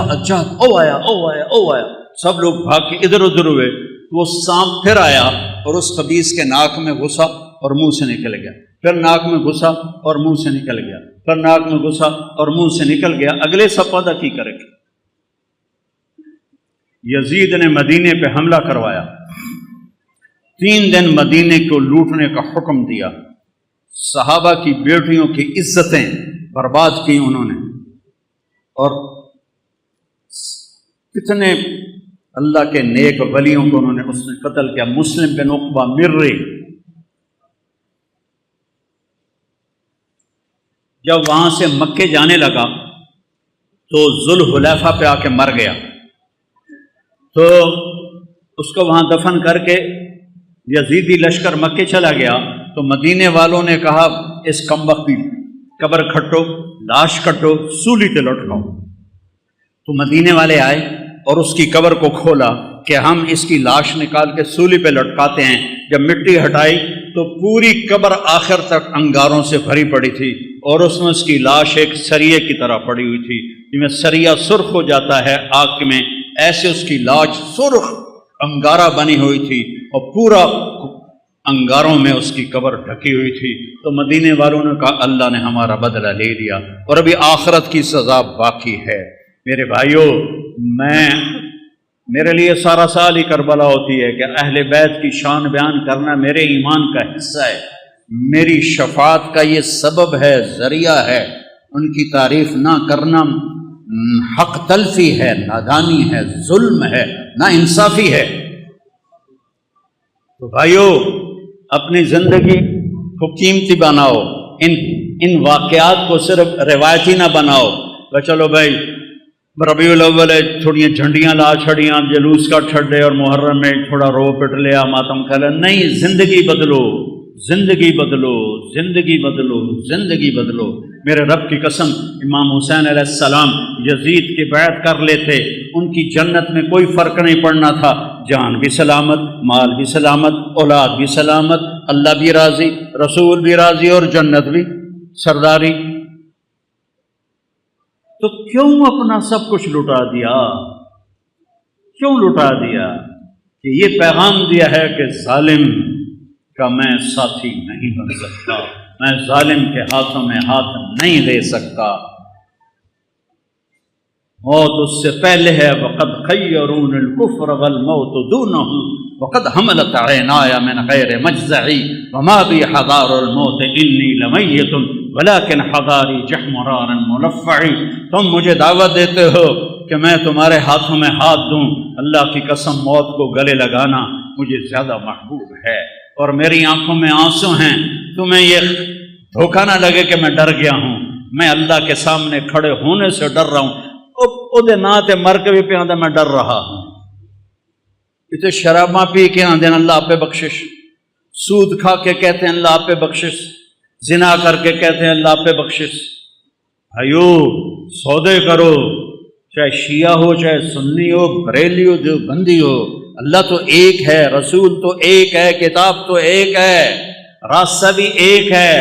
[SPEAKER 1] او آیا، سب لوگ بھاگ کے ادھر ادھر ہوئے، وہ سانپ پھر آیا اور اس خبیث کے ناک میں گھسا اور منہ سے نکل گیا، پھر ناک میں گھسا اور منہ سے نکل گیا، پھر ناک میں گھسا اور منہ سے نکل گیا۔ اگلے سپادہ کی کرے گا؟ یزید نے مدینے پہ حملہ کروایا، 3 دن مدینے کو لوٹنے کا حکم دیا، صحابہ کی بیٹیوں کی عزتیں برباد کی انہوں نے، اور کتنے اللہ کے نیک ولیوں کو انہوں نے اس نے قتل کیا۔ مسلم بن عقبہ مرری جب وہاں سے مکے جانے لگا تو ذوالحلیفہ پہ آ کے مر گیا، تو اس کو وہاں دفن کر کے یزیدی لشکر مکے چلا گیا، تو مدینے والوں نے کہا اس کمبخت کی قبر کھٹو، لاش کٹو، سولی پہ لٹکاؤ۔ تو مدینے والے آئے اور اس کی قبر کو کھولا کہ ہم اس کی لاش نکال کے سولی پہ لٹکاتے ہیں۔ جب مٹی ہٹائی تو پوری قبر آخر تک انگاروں سے بھری پڑی تھی، اور اس میں اس کی لاش ایک سریے کی طرح پڑی ہوئی تھی، جس میں سریا سرخ ہو جاتا ہے آگ میں، ایسے اس کی لاش سرخ انگارہ بنی ہوئی تھی، اور پورا انگاروں میں اس کی قبر ڈھکی ہوئی تھی۔ تو مدینے والوں نے کہا اللہ نے ہمارا بدلہ لے لیا، اور ابھی آخرت کی سزا باقی ہے۔ میرے بھائیوں، میرے لیے سارا سال ہی کربلا ہوتی ہے کہ اہل بیت کی شان بیان کرنا میرے ایمان کا حصہ ہے، میری شفاعت کا یہ سبب ہے، ذریعہ ہے۔ ان کی تعریف نہ کرنا حق تلفی ہے، نادانی ہے، ظلم ہے، نا انصافی ہے۔ تو بھائیو، اپنی زندگی کو قیمتی بناؤ، ان واقعات کو صرف روایتی نہ بناؤ کہ چلو بھائی ربیع الاول تھوڑیاں جھنڈیاں لا چھڑیاں جلوس کا چھڑے اور محرم میں تھوڑا رو پٹ لیا ماتم کھلا. نہیں، زندگی بدلو، زندگی بدلو، زندگی بدلو، زندگی بدلو. میرے رب کی قسم، امام حسین علیہ السلام یزید کی بیعت کر لیتے، ان کی جنت میں کوئی فرق نہیں پڑنا تھا. جان بھی سلامت، مال بھی سلامت، اولاد بھی سلامت، اللہ بھی راضی، رسول بھی راضی اور جنت بھی سرداری. تو کیوں اپنا سب کچھ لٹا دیا؟ کیوں لٹا دیا؟ کہ یہ پیغام دیا ہے کہ ظالم کا میں ساتھی نہیں بن سکتا، میں ظالم کے ہاتھوں میں ہاتھ نہیں دے سکتا. موت اس سے پہلے ہے. وقد خیرون الکفر والموت دونہ وقد حملت عینایا من غیر مجزعی وما بی حضار الموت انی لمیت ولیکن حضاری جحمرار ملفعی. تم مجھے دعوت دیتے ہو کہ میں تمہارے ہاتھوں میں ہاتھ دوں. اللہ کی قسم، موت کو گلے لگانا مجھے زیادہ محبوب ہے اور میری آنکھوں میں آنسو ہیں. تمہیں یہ دھوکہ نہ لگے کہ میں ڈر گیا ہوں. میں اللہ کے سامنے کھڑے ہونے سے ڈر رہا ہوں. او ناتے مر کے بھی پہ آدھا میں ڈر رہا ہوں. اتنے شراباں پی کے آدھے اللہ آپ پہ بخشش، سود کھا کے کہتے ہیں اللہ آپ پہ بخشش، زنا کر کے کہتے ہیں اللہ آپ پہ بخشش. بھائیو سودے کرو، چاہے شیعہ ہو، چاہے سنی ہو، بریلی ہو، جو بندی ہو، اللہ تو ایک ہے، رسول تو ایک ہے، کتاب تو ایک ہے، راستہ بھی ایک ہے.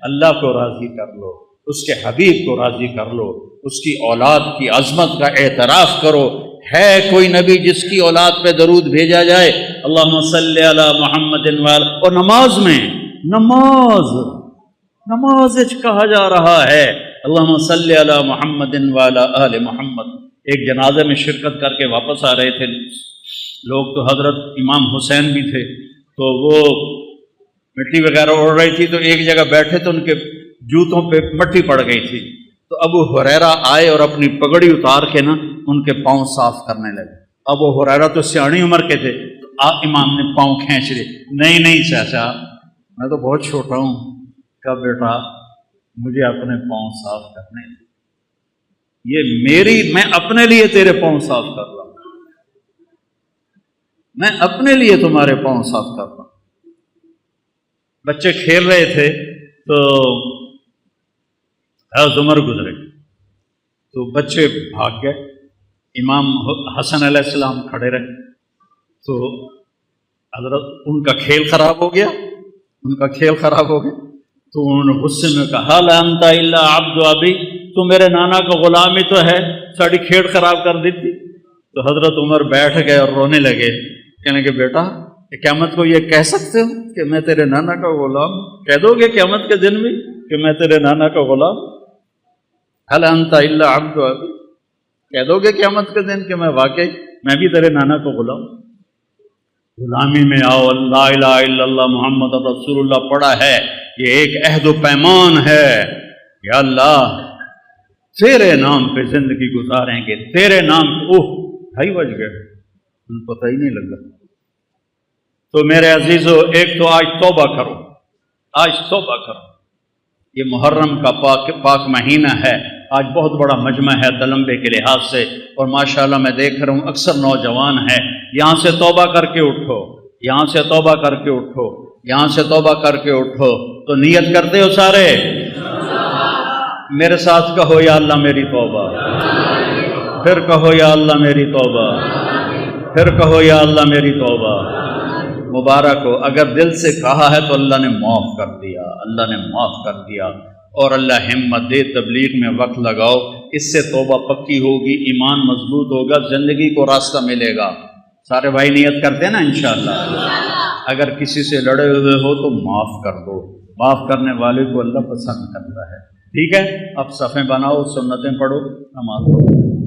[SPEAKER 1] اللہ کو راضی کر لو، اس کے حبیب کو راضی کر لو، اس کی اولاد کی عظمت کا اعتراف کرو. ہے کوئی نبی جس کی اولاد پہ درود بھیجا جائے؟ اللہم صلی علی محمد وعلی. اور نماز میں نماز کہا جا رہا ہے اللہم صلی علی محمد وعلی آل محمد. ایک جنازے میں شرکت کر کے واپس آ رہے تھے لوگ، تو حضرت امام حسین بھی تھے، تو وہ مٹی وغیرہ اڑ رہی تھی، تو ایک جگہ بیٹھے تو ان کے جوتوں پہ مٹی پڑ گئی تھی. تو ابو ہریرہ آئے اور اپنی پگڑی اتار کے نا ان کے پاؤں صاف کرنے لگے. ابو ہریرہ تو سیاਣੀ عمر کے تھے، تو امام نے پاؤں کھینچ لیے. نہیں چاچا، میں تو بہت چھوٹا ہوں. کہا بیٹا مجھے اپنے پاؤں صاف کرنے، یہ میں اپنے لیے تیرے پاؤں صاف کر رہا ہوں، میں اپنے لیے تمہارے پاؤں صاف کر رہا ہوں. بچے کھیل رہے تھے تو عمر گزرے، تو بچے بھاگ گئے. امام حسن علیہ السلام کھڑے رہے، تو حضرت ان کا کھیل خراب ہو گیا. تو انہوں نے غصے میں کہا لا انت الا عبد ابی، تو میرے نانا کا غلام ہی تو ہے، ساری کھیل خراب کر دی تھی. تو حضرت عمر بیٹھ گئے اور رونے لگے، کہنے کہ بیٹا قیامت کو یہ کہہ سکتے ہو کہ میں تیرے نانا کا غلام؟ کہہ دو گے قیامت کے دن بھی کہ میں تیرے نانا کا غلام؟ هل انت الا عبد ابی، کہہ دو گے قیامت کے دن کہ میں واقعی میں بھی تیرے نانا کا غلام؟ غلامی میں آؤ، لا الہ الا اللہ محمد رسول اللہ پڑھا ہے، یہ ایک عہد و پیمان ہے. یا اللہ تیرے نام پہ زندگی گزاریں گے، تیرے نام پہ. اوہ 2:30 بج گئے، پتہ ہی نہیں لگا. تو میرے عزیزو، ایک تو آج توبہ کرو، یہ محرم کا پاک مہینہ ہے. آج بہت بڑا مجمع ہے تلمبے کے لحاظ سے، اور ماشاءاللہ میں دیکھ رہا ہوں اکثر نوجوان ہیں. یہاں سے توبہ کر کے اٹھو، یہاں سے توبہ کر کے اٹھو، یہاں سے توبہ کر کے اٹھو. تو نیت کرتے ہو سارے؟ میرے ساتھ کہو یا اللہ میری توبہ، پھر کہو یا اللہ میری توبہ، پھر کہو یا اللہ میری توبہ. مبارک ہو. اگر دل سے کہا ہے تو اللہ نے معاف کر دیا، اللہ نے معاف کر دیا. اور اللہ ہمت دے، تبلیغ میں وقت لگاؤ، اس سے توبہ پکی ہوگی، ایمان مضبوط ہوگا، زندگی کو راستہ ملے گا. سارے بھائی نیت کرتے ہیں نا انشاءاللہ. اگر کسی سے لڑے ہوئے ہو تو معاف کر دو، معاف کرنے والے کو اللہ پسند کرتا ہے. ٹھیک ہے، اب صفیں بناؤ، سنتیں پڑھو، نماز پڑھو.